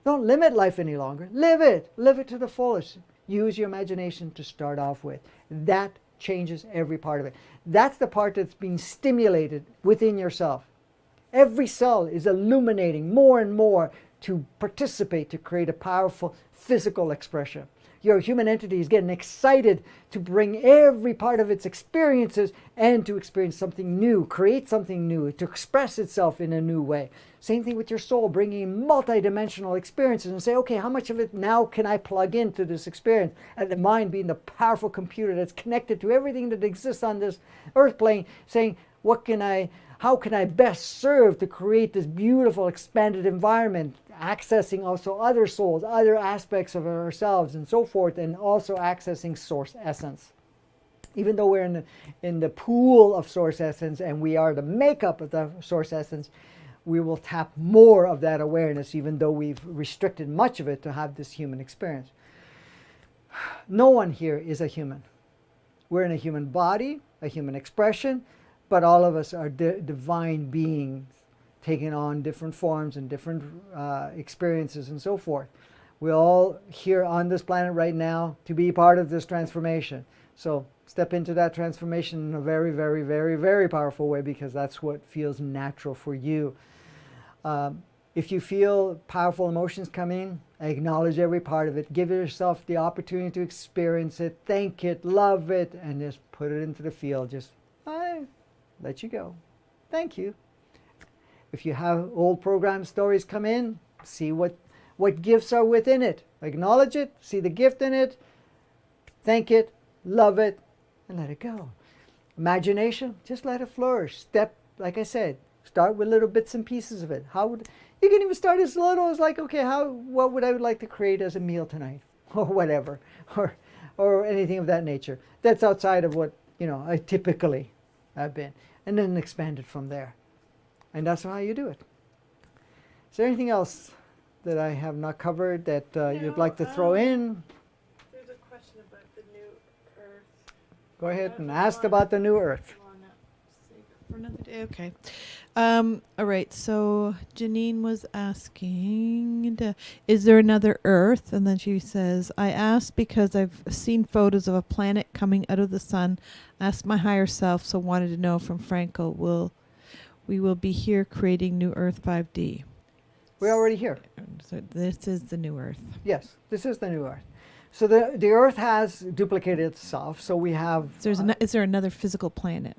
Don't limit life any longer. Live it. Live it to the fullest. Use your imagination to start off with. That changes every part of it. That's the part that's being stimulated within yourself. Every cell is illuminating more and more to participate, to create a powerful physical expression. Your human entity is getting excited to bring every part of its experiences and to experience something new, create something new, to express itself in a new way. Same thing with your soul, bringing multidimensional experiences and say, okay, how much of it now can I plug into this experience? And the mind being the powerful computer that's connected to everything that exists on this earth plane, saying, how can I best serve to create this beautiful expanded environment, accessing also other souls, other aspects of ourselves and so forth, and also accessing source essence. Even though we're in the pool of source essence and we are the makeup of the source essence, we will tap more of that awareness, even though we've restricted much of it to have this human experience. No one here is a human. We're in a human body, a human expression, but all of us are divine beings taking on different forms and different experiences and so forth. We're all here on this planet right now to be part of this transformation. So step into that transformation in a very, very, very, very powerful way, because that's what feels natural for you. If you feel powerful emotions coming, acknowledge every part of it. Give yourself the opportunity to experience it, thank it, love it, and just put it into the field. Just let you go. Thank you. If you have old program stories come in, see what gifts are within it. Acknowledge it, see the gift in it, thank it, love it, and let it go. Imagination, just let it flourish. Like I said, start with little bits and pieces of it. You can even start as little as like, okay, what would I like to create as a meal tonight? Or whatever. Or anything of that nature. That's outside of what, I typically have been. And then expand it from there. And that's how you do it. Is there anything else that I have not covered that you'd like to throw in? There's a question about the new Earth. Go ahead and ask about the new Earth. For another day, okay. All right. So Janine was asking, is there another Earth? And then she says, I asked because I've seen photos of a planet coming out of the sun. Asked my higher self, so wanted to know from Franco, we will be here creating New Earth 5D. We're already here. So this is the new Earth. Yes, this is the new Earth. So the Earth has duplicated itself. So we have. Is there another physical planet?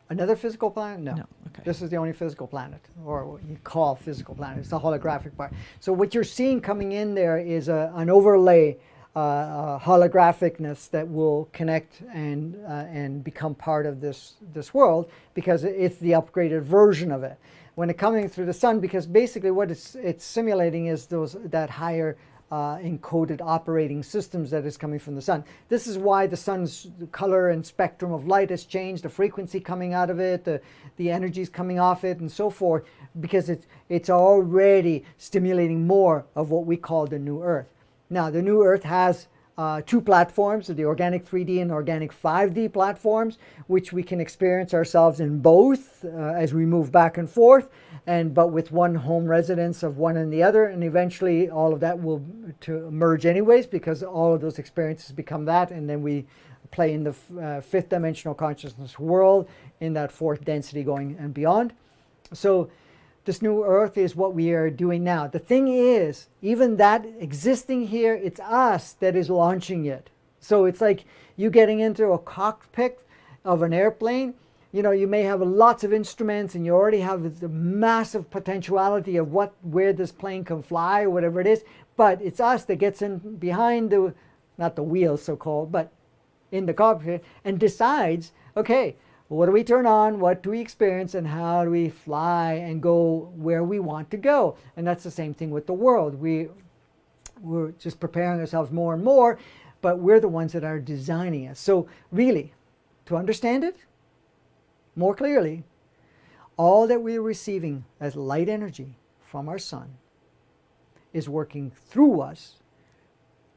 Another physical planet? No. Okay. This is the only physical planet, or what you call physical planet. It's the holographic part. So what you're seeing coming in there is an overlay, holographicness that will connect and become part of this world, because it's the upgraded version of it. When it's coming through the sun, because basically what it's simulating is that higher encoded operating systems that is coming from the sun. This is why the sun's color and spectrum of light has changed, the frequency coming out of it, the energies coming off it, and so forth, because it's already stimulating more of what we call the new Earth. Now, the new Earth has two platforms, the organic 3D and organic 5D platforms, which we can experience ourselves in both as we move back and forth, but with one home residence of one and the other, and eventually all of that will merge anyways, because all of those experiences become that, and then we play in the fifth dimensional consciousness world in that fourth density going and beyond. So this new Earth is what we are doing now. The thing is, even that existing here, it's us that is launching it. So it's like you getting into a cockpit of an airplane. You know, you may have lots of instruments and you already have the massive potentiality of where this plane can fly or whatever it is, but it's us that gets in behind not the wheel so-called, but in the cockpit and decides, okay, what do we turn on, what do we experience, and how do we fly and go where we want to go? And that's the same thing with the world. We're just preparing ourselves more and more, but we're the ones that are designing it. So really, to understand it more clearly, all that we're receiving as light energy from our sun is working through us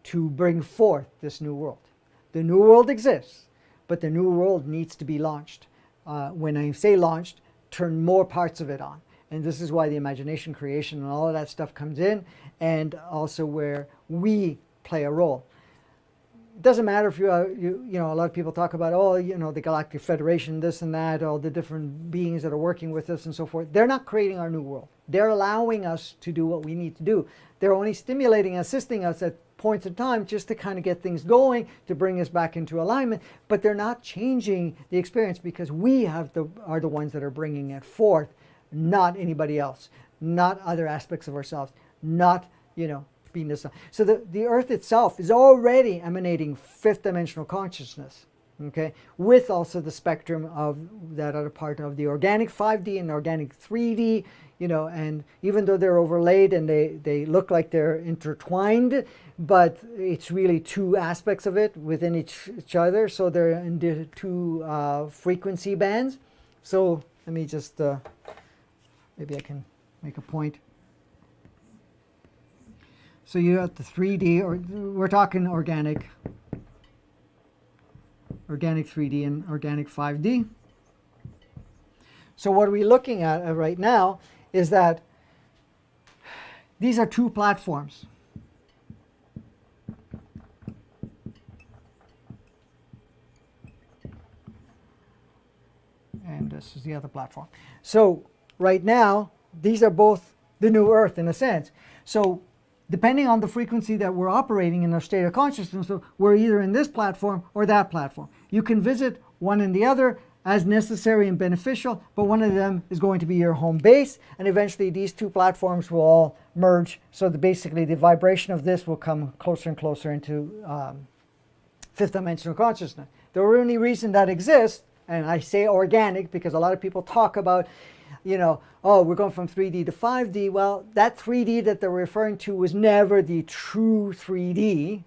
to bring forth this new world. The new world exists, but the new world needs to be launched. When I say launched, turn more parts of it on. And this is why the imagination creation and all of that stuff comes in, and also where we play a role. It doesn't matter if you know, a lot of people talk about, oh, you know, the Galactic Federation, this and that, all the different beings that are working with us and so forth. They're not creating our new world. They're allowing us to do what we need to do. They're only stimulating, assisting us at points in time just to kind of get things going, to bring us back into alignment, but they're not changing the experience, because we are the ones that are bringing it forth, not anybody else, not other aspects of ourselves, not, you know, being this. So the Earth itself is already emanating fifth dimensional consciousness, okay, with also the spectrum of that other part of the organic 5D and organic 3D, you know, and even though they're overlaid and they look like they're intertwined, but it's really two aspects of it within each other. So they're in the two frequency bands. So let me just, maybe I can make a point. So you have the 3D, or we're talking organic 3D and organic 5D. So what are we looking at right now is that these are two platforms. And this is the other platform. So right now, these are both the new Earth in a sense. So depending on the frequency that we're operating in our state of consciousness, so we're either in this platform or that platform. You can visit one and the other as necessary and beneficial, but one of them is going to be your home base, and eventually these two platforms will all merge, so that basically the vibration of this will come closer and closer into fifth dimensional consciousness. The only reason that exists, and I say organic because a lot of people talk about, you know, oh, we're going from 3D to 5D. Well, that 3D that they're referring to was never the true 3D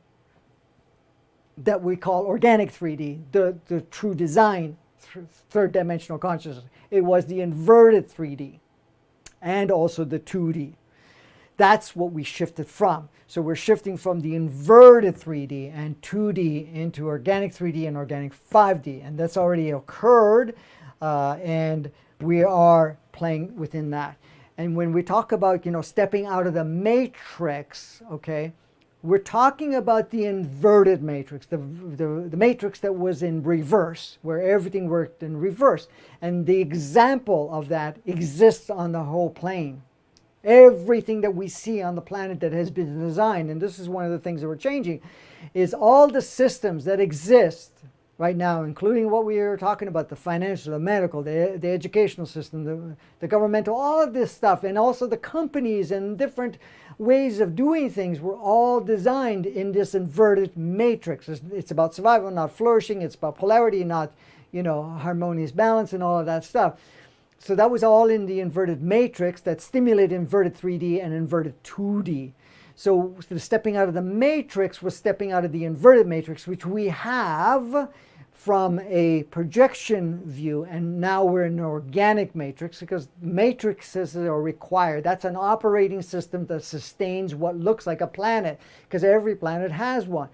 that we call organic 3D, the true design, third dimensional consciousness. It was the inverted 3D and also the 2D. That's what we shifted from. So we're shifting from the inverted 3D and 2D into organic 3D and organic 5D. And that's already occurred. And we are playing within that. And when we talk about, stepping out of the matrix, okay, we're talking about the inverted matrix, the matrix that was in reverse, where everything worked in reverse. And the example of that exists on the whole plane. Everything that we see on the planet that has been designed, and this is one of the things that we're changing, is all the systems that exist right now, including what we are talking about, the financial, the medical, the educational system, the governmental, all of this stuff, and also the companies and different ways of doing things were all designed in this inverted matrix. It's about survival, not flourishing. It's about polarity, not, harmonious balance and all of that stuff. So that was all in the inverted matrix that stimulated inverted 3D and inverted 2D. So the stepping out of the matrix was stepping out of the inverted matrix, which we have from a projection view, and now we're in an organic matrix because matrices are required. That's an operating system that sustains what looks like a planet, because every planet has one.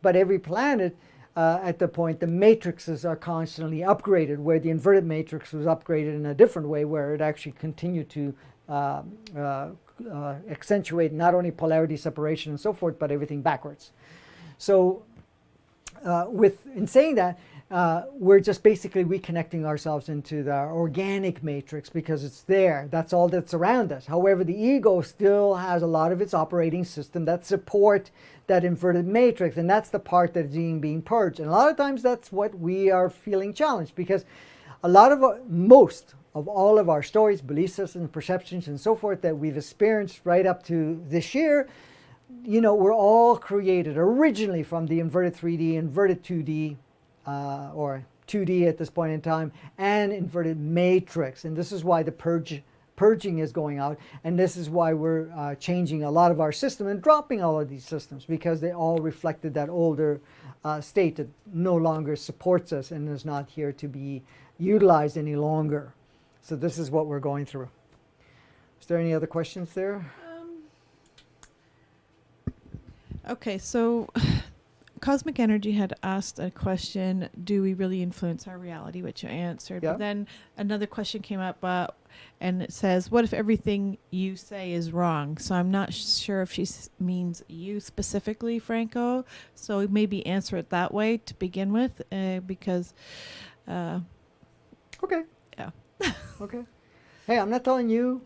But every planet, at the point, the matrices are constantly upgraded, where the inverted matrix was upgraded in a different way, where it actually continued to accentuate not only polarity, separation, and so forth, but everything backwards. So in saying that, we're just basically reconnecting ourselves into the organic matrix because it's there. That's all that's around us. However, the ego still has a lot of its operating system that support that inverted matrix, and that's the part that's being purged. And a lot of times that's what we are feeling challenged, because most of all of our stories, belief systems, perceptions, and so forth that we've experienced right up to this year, we're all created originally from the inverted 3D, inverted 2D, or 2D at this point in time, and inverted matrix. And this is why the purging is going out, and this is why we're changing a lot of our system and dropping all of these systems, because they all reflected that older state that no longer supports us and is not here to be utilized any longer. So this is what we're going through. Is there any other questions there? Okay, so Cosmic Energy had asked a question, do we really influence our reality, which you answered. Yeah. But then another question came up, and it says, what if everything you say is wrong? So I'm not sure if she means you specifically, Franco. So maybe answer it that way to begin with, because... Okay. Yeah. Okay. Hey, I'm not telling you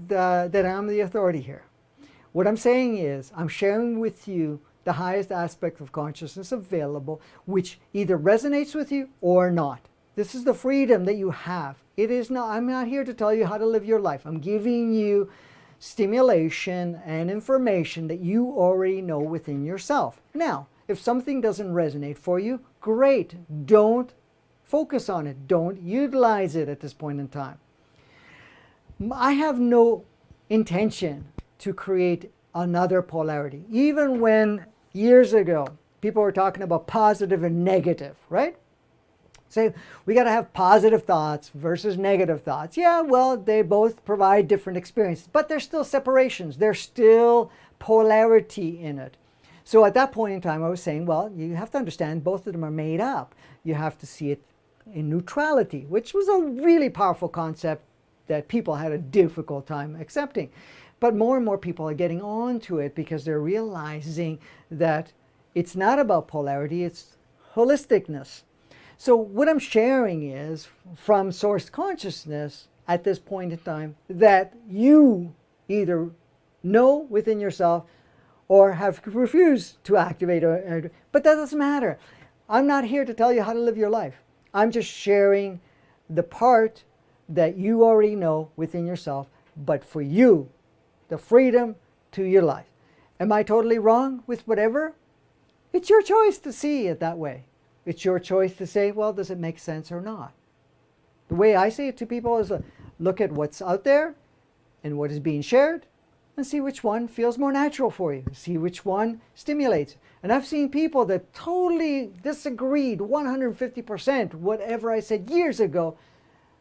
that I'm the authority here. What I'm saying is I'm sharing with you the highest aspect of consciousness available, which either resonates with you or not. This is the freedom that you have. It is not, I'm not here to tell you how to live your life. I'm giving you stimulation and information that you already know within yourself. Now, if something doesn't resonate for you, great. Don't focus on it. Don't utilize it at this point in time. I have no intention to create another polarity. Even when years ago people were talking about positive and negative, right? Say we got to have positive thoughts versus negative thoughts. Yeah, well, they both provide different experiences, but there's still separations. There's still polarity in it. So at that point in time, I was saying, well, you have to understand both of them are made up. You have to see it in neutrality, which was a really powerful concept that people had a difficult time accepting. But more and more people are getting onto it because they're realizing that it's not about polarity, it's holisticness. So what I'm sharing is from source consciousness at this point in time that you either know within yourself or have refused to activate, but that doesn't matter. I'm not here to tell you how to live your life. I'm just sharing the part that you already know within yourself, but for you, the freedom to utilize. Am I totally wrong with whatever? It's your choice to see it that way. It's your choice to say, well, does it make sense or not? The way I say it to people is look at what's out there and what is being shared and see which one feels more natural for you. See which one stimulates. And I've seen people that totally disagreed 150% whatever I said years ago,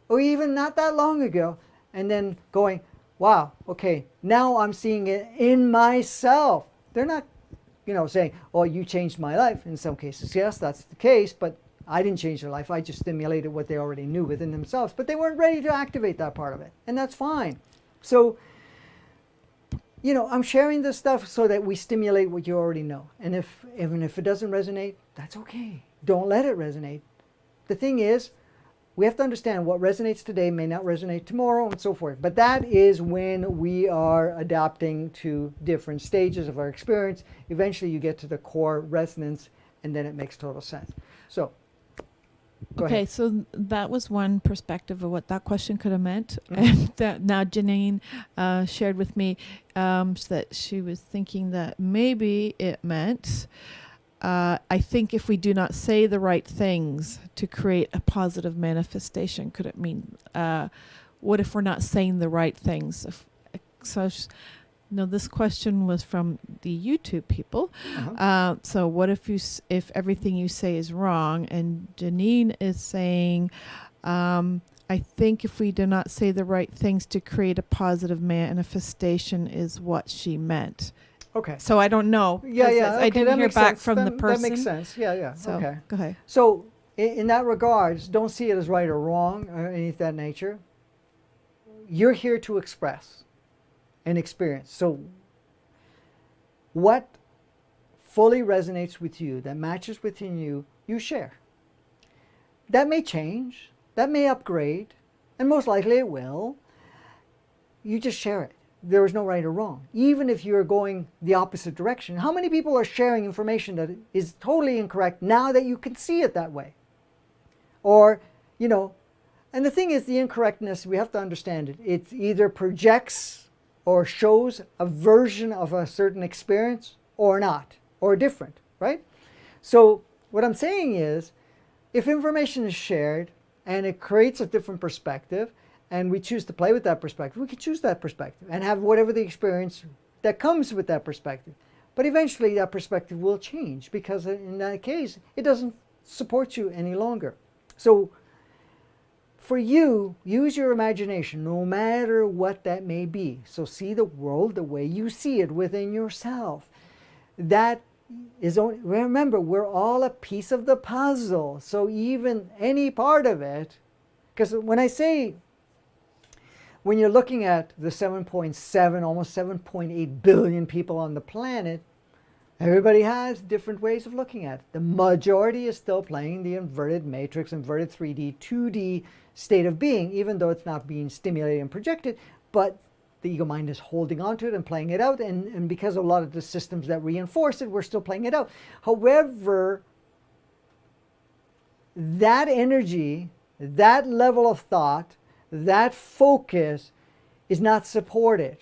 or even not that long ago, and then going, wow, okay, now I'm seeing it in myself. They're not, saying, oh, you changed my life. In some cases, yes, that's the case, but I didn't change their life. I just stimulated what they already knew within themselves, but they weren't ready to activate that part of it, and that's fine. So, I'm sharing this stuff so that we stimulate what you already know. And even if it doesn't resonate, that's okay. Don't let it resonate. The thing is, we have to understand what resonates today may not resonate tomorrow and so forth. But that is when we are adapting to different stages of our experience. Eventually you get to the core resonance, and then it makes total sense. So, go Okay, ahead. so that was one perspective of what that question could have meant. Mhm. And that now Janine shared with me that she was thinking that maybe it meant, I think if we do not say the right things to create a positive manifestation, could it mean, what if we're not saying the right things? No, this question was from the YouTube people. Uh-huh. So what if if everything you say is wrong? And Janine is saying, I think if we do not say the right things to create a positive manifestation is what she meant. Okay. So I don't know. Yeah, 'Cause yeah. I Okay, didn't that hear makes back sense. from the person. That makes sense. Yeah, yeah. So Okay. go ahead. So, in that regards, don't see it as right or wrong or any of that nature. You're here to express and experience. So, what fully resonates with you, that matches within you, you share. That may change, that may upgrade, and most likely it will. You just share it. There is no right or wrong. Even if you're going the opposite direction, how many people are sharing information that is totally incorrect now that you can see it that way? Or, and the thing is, the incorrectness, we have to understand it. It either projects or shows a version of a certain experience or not, or different, right? So what I'm saying is, if information is shared and it creates a different perspective, and we choose to play with that perspective, we can choose that perspective and have whatever the experience that comes with that perspective. But eventually that perspective will change, because in that case, it doesn't support you any longer. So for you, use your imagination, no matter what that may be. So see the world the way you see it within yourself. That is only, remember, we're all a piece of the puzzle. So even any part of it, because when you're looking at the 7.7, almost 7.8 billion people on the planet, everybody has different ways of looking at it. The majority is still playing the inverted matrix, inverted 3D, 2D state of being, even though it's not being stimulated and projected, but the ego mind is holding on to it and playing it out, and because of a lot of the systems that reinforce it, we're still playing it out. However, that energy, that level of thought, that focus is not supported.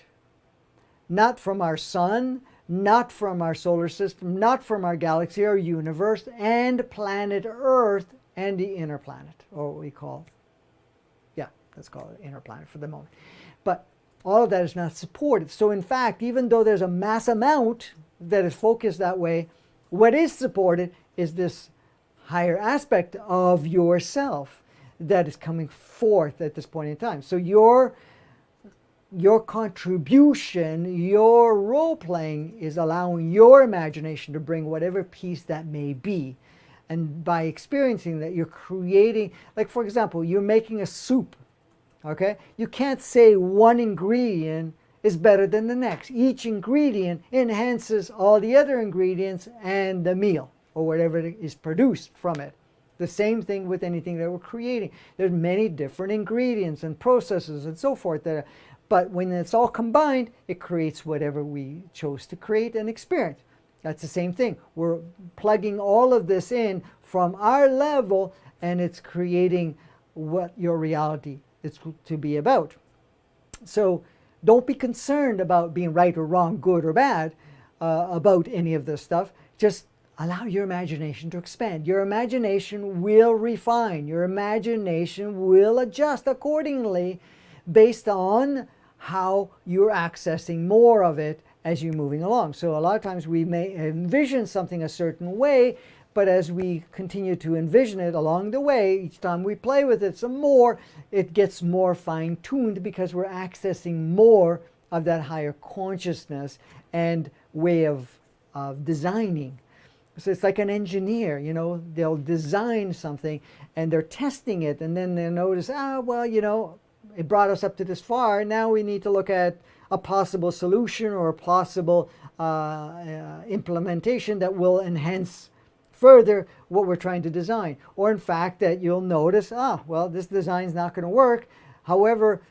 Not from our sun, not from our solar system, not from our galaxy, our universe, and planet Earth, and the inner planet, or what we call, let's call it inner planet for the moment. But all of that is not supported. So in fact, even though there's a mass amount that is focused that way, what is supported is this higher aspect of yourself that is coming forth at this point in time. So your contribution, your role playing is allowing your imagination to bring whatever piece that may be. And by experiencing that, you're creating, like for example, you're making a soup, okay? You can't say one ingredient is better than the next. Each ingredient enhances all the other ingredients and the meal, or whatever is produced from it. The same thing with anything that we're creating. There's many different ingredients and processes and so forth but when it's all combined, it creates whatever we chose to create and experience. That's the same thing. We're plugging all of this in from our level, and it's creating what your reality is to be about. So don't be concerned about being right or wrong, good or bad, about any of this stuff. Just allow your imagination to expand. Your imagination will refine. Your imagination will adjust accordingly based on how you're accessing more of it as you're moving along. So a lot of times we may envision something a certain way, But as we continue to envision it along the way, each time we play with it some more, it gets more fine-tuned because we're accessing more of that higher consciousness and way of designing. So it's like an engineer, you know, they'll design something and they're testing it, and then they'll notice, well, you know, it brought us up to this far. Now we need to look at a possible solution or a possible implementation that will enhance further what we're trying to design. Or in fact that you'll notice, well, this design's not going to work. However,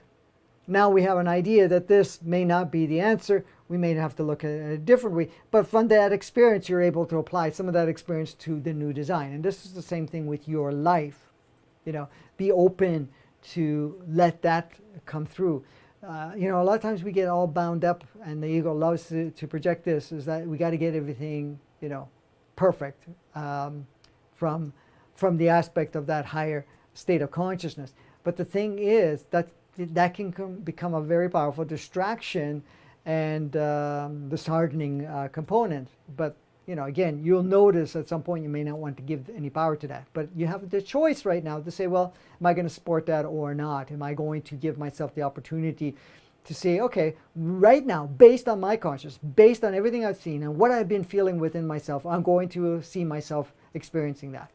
now we have an idea that this may not be the answer. We may have to look at it a different way. But from that experience, you're able to apply some of that experience to the new design. And this is the same thing with your life. You know, be open to let that come through. You know, a lot of times we get all bound up, and the ego loves to project this, is that we got to get everything, you know, perfect from the aspect of that higher state of consciousness. But the thing is that can become a very powerful distraction and disheartening component. But, you know, again, you'll notice at some point you may not want to give any power to that. But you have the choice right now to say, well, am I going to support that or not? Am I going to give myself the opportunity to say, okay, right now, based on my consciousness, based on everything I've seen and what I've been feeling within myself, I'm going to see myself experiencing that.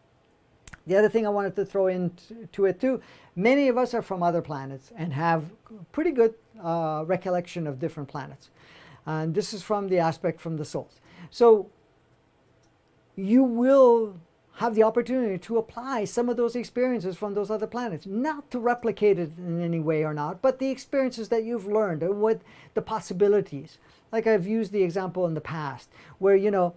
The other thing I wanted to throw into it too, many of us are from other planets and have pretty good recollection of different planets. And this is from the aspect from the souls. So you will have the opportunity to apply some of those experiences from those other planets, not to replicate it in any way or not, but the experiences that you've learned and what the possibilities. Like I've used the example in the past where, you know,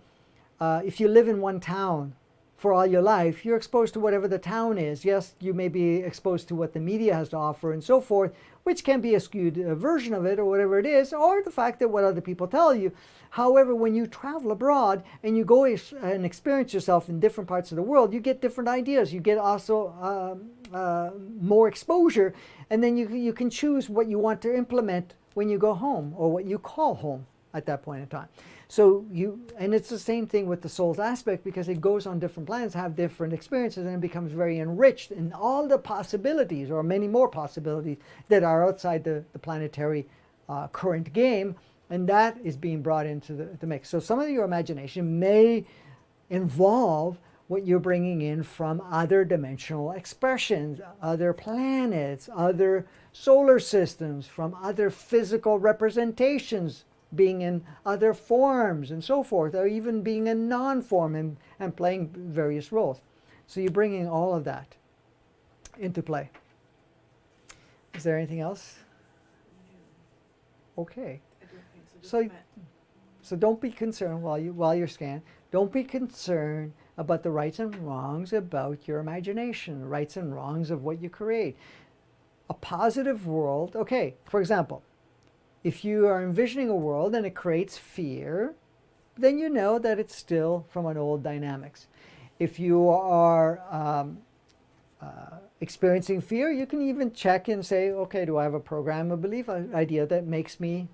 if you live in one town for all your life, you're exposed to whatever the town is. Yes, you may be exposed to what the media has to offer and so forth, which can be a skewed version of it or whatever it is, or the fact that what other people tell you. However, when you travel abroad and you go and experience yourself in different parts of the world, you get different ideas. You get also more exposure, and then you can choose what you want to implement when you go home, or what you call home at that point in time. So and it's the same thing with the soul's aspect, because it goes on different planets, have different experiences, and it becomes very enriched in all the possibilities, or many more possibilities, that are outside the planetary current game, and that is being brought into the mix. So some of your imagination may involve what you're bringing in from other dimensional expressions, other planets, other solar systems, from other physical representations, being in other forms and so forth, or even being in non-form and playing various roles. So you're bringing all of that into play. Is there anything else? Okay. So don't be concerned while you're scanned. Don't be concerned about the rights and wrongs about your imagination, the rights and wrongs of what you create. A positive world, okay, for example, if you are envisioning a world and it creates fear, then you know that it's still from an old dynamics. If you are experiencing fear, you can even check and say, okay, do I have a program of belief, an idea that makes me,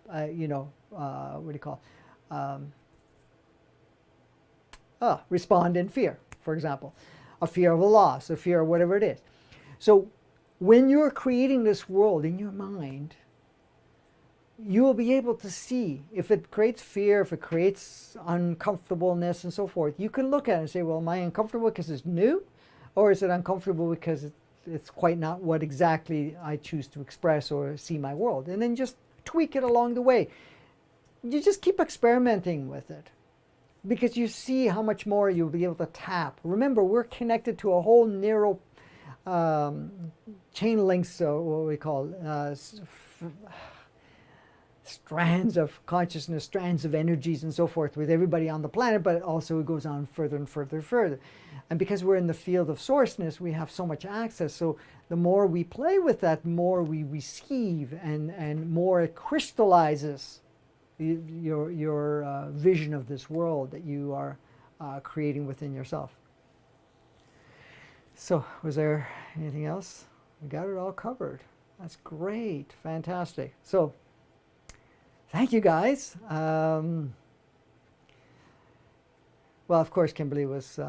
what do you call, respond in fear, for example. A fear of a loss, a fear of whatever it is. So when you're creating this world in your mind, you will be able to see if it creates fear, if it creates uncomfortableness and so forth. You can look at it and say, well, am I uncomfortable because it's new? Or is it uncomfortable because it's quite not what exactly I choose to express or see my world? And then just tweak it along the way. You just keep experimenting with it, because you see how much more you'll be able to tap. Remember, we're connected to a whole narrow chain links, what we call strands of consciousness, strands of energies and so forth with everybody on the planet, but also it goes on further and further and further. And because we're in the field of sourceness, we have so much access. So the more we play with that, the more we receive, and more it crystallizes your vision of this world that you are creating within yourself. So was there anything else? We got it all covered. That's great. Fantastic. So thank you, guys. Well, of course, Kimberly was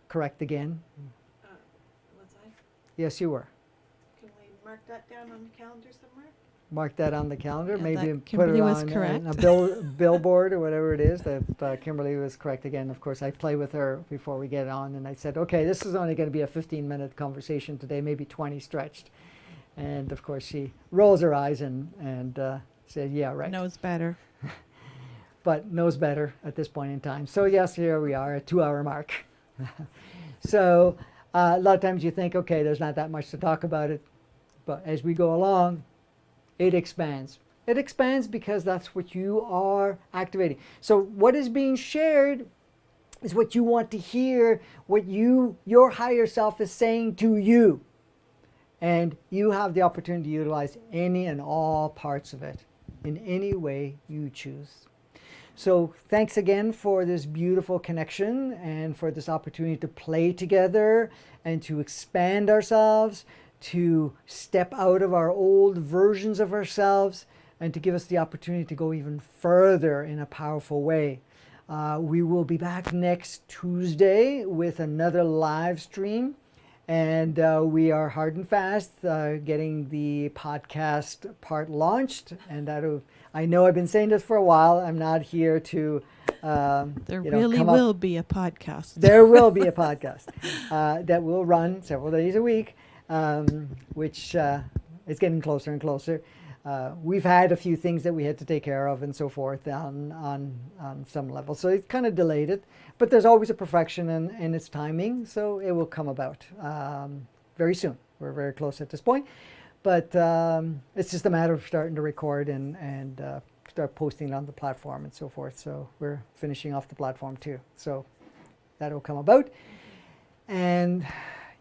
correct again. Was I? Yes, you were. Can we mark that down on the calendar somewhere? Mark that on the calendar. Yeah, Maybe that put Kimberly it was on correct. a billboard or whatever it is that Kimberly was correct again. Of course, I play with her before we get on, and I said, okay, this is only going to be a 15-minute conversation today, maybe 20 stretched. And of course, she rolls her eyes and said, yeah, right. Knows better. But knows better at this point in time. So yes, here we are at 2-hour mark. So a lot of times you think, okay, there's not that much to talk about it. But as we go along, it expands. It expands because that's what you are activating. So what is being shared is what you want to hear, what your higher self is saying to you. And you have the opportunity to utilize any and all parts of it in any way you choose. So thanks again for this beautiful connection and for this opportunity to play together and to expand ourselves, to step out of our old versions of ourselves, and to give us the opportunity to go even further in a powerful way. We will be back next Tuesday with another live stream. And we are hard and fast getting the podcast part launched. And I know I've been saying this for a while. I'm not here to There really will be a podcast. There will be a podcast that will run several days a week, which is getting closer and closer. We've had a few things that we had to take care of and so forth on some level. So it kind of delayed it. But there's always a perfection in its timing, so it will come about very soon. We're very close at this point. But it's just a matter of starting to record and start posting it on the platform and so forth. So we're finishing off the platform too. So that'll come about. And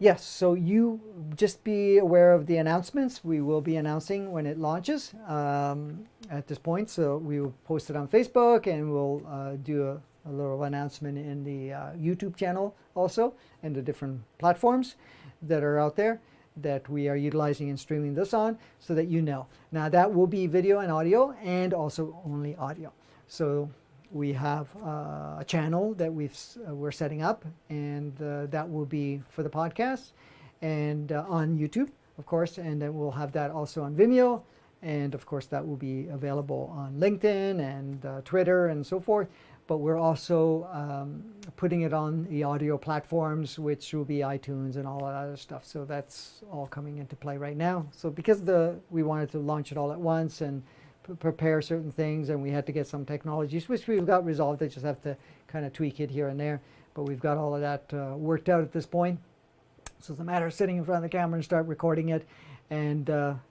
yes, so you just be aware of the announcements. We will be announcing when it launches at this point. So we will post it on Facebook, and we'll do a little announcement in the YouTube channel also, and the different platforms that are out there that we are utilizing and streaming this on, so that you know. Now that will be video and audio, and also only audio. So we have a channel that we're setting up, and that will be for the podcast, and on YouTube, of course, and then we'll have that also on Vimeo, and of course that will be available on LinkedIn and Twitter and so forth. But we're also putting it on the audio platforms, which will be iTunes and all that other stuff. So that's all coming into play right now. So because we wanted to launch it all at once and prepare certain things, and we had to get some technologies, which we've got resolved. They just have to kind of tweak it here and there. But we've got all of that worked out at this point. So it's a matter of sitting in front of the camera and start recording it, and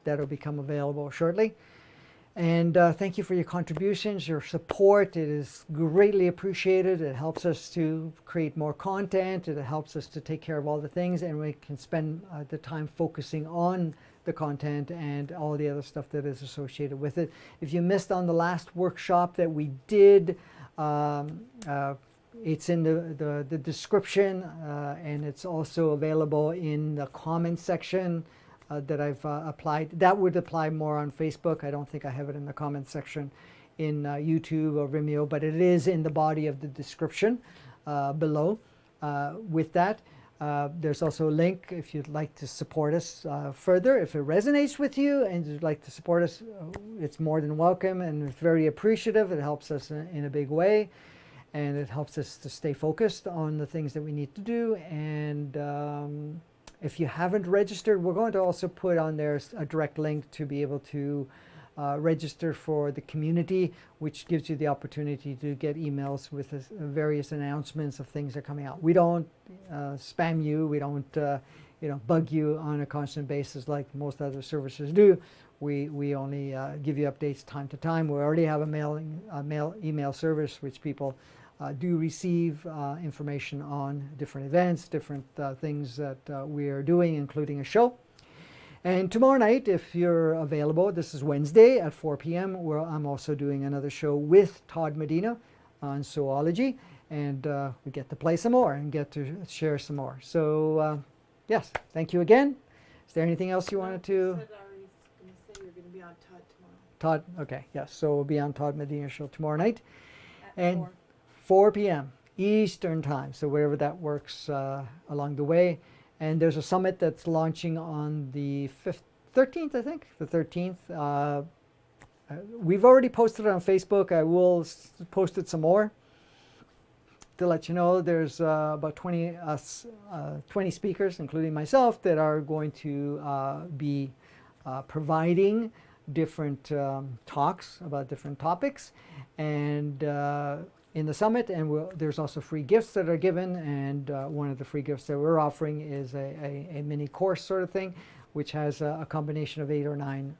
that'll become available shortly. And thank you for your contributions, your support. It is greatly appreciated. It helps us to create more content. It helps us to take care of all the things, and we can spend the time focusing on the content and all the other stuff that is associated with it. If you missed on the last workshop that we did, it's in the description, and it's also available in the comments section that I've applied. That would apply more on Facebook. I don't think I have it in the comments section in YouTube or Vimeo, but it is in the body of the description below. With that, there's also a link if you'd like to support us further. If it resonates with you and you'd like to support us, it's more than welcome, and it's very appreciative. It helps us in a big way, and it helps us to stay focused on the things that we need to do. And if you haven't registered, we're going to also put on there a direct link to be able to register for the community, which gives you the opportunity to get emails with various announcements of things that are coming out. We don't spam you. We don't bug you on a constant basis like most other services do. We only give you updates time to time. We already have a email service which people do receive information on different events, different things that we are doing, including a show. And tomorrow night, if you're available, this is Wednesday at 4 p.m., where I'm also doing another show with Todd Medina on zoology, and we get to play some more and get to share some more. So yes, thank you again. Is there anything else you wanted to? You said I was going to say you're going to be on Todd tomorrow. Todd, okay, yes. So we'll be on Todd Medina show tomorrow night. At And 4. 4 p.m. Eastern time, so wherever that works along the way. And there's a summit that's launching on the 13th, I think, the 13th. We've already posted it on Facebook. I will post it some more to let you know. There's about 20 speakers, including myself, that are going to be providing different talks about different topics, and in the summit. And there's also free gifts that are given, and one of the free gifts that we're offering is a mini course sort of thing, which has a combination of 8 or 9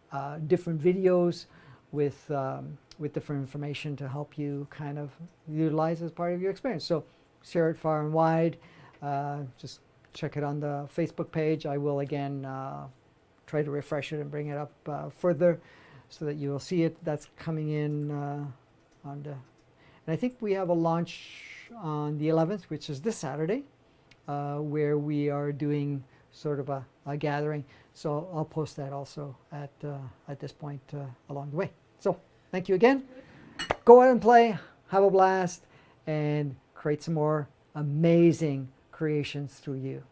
different videos with different information to help you kind of utilize as part of your experience. So share it far and wide. Just check it on the Facebook page. I will again try to refresh it and bring it up further so that you will see it. That's coming in on the, and I think we have a launch on the 11th, which is this Saturday, where we are doing sort of a gathering. So I'll post that also at this point along the way. So thank you again. Go out and play, have a blast, and create some more amazing creations through you.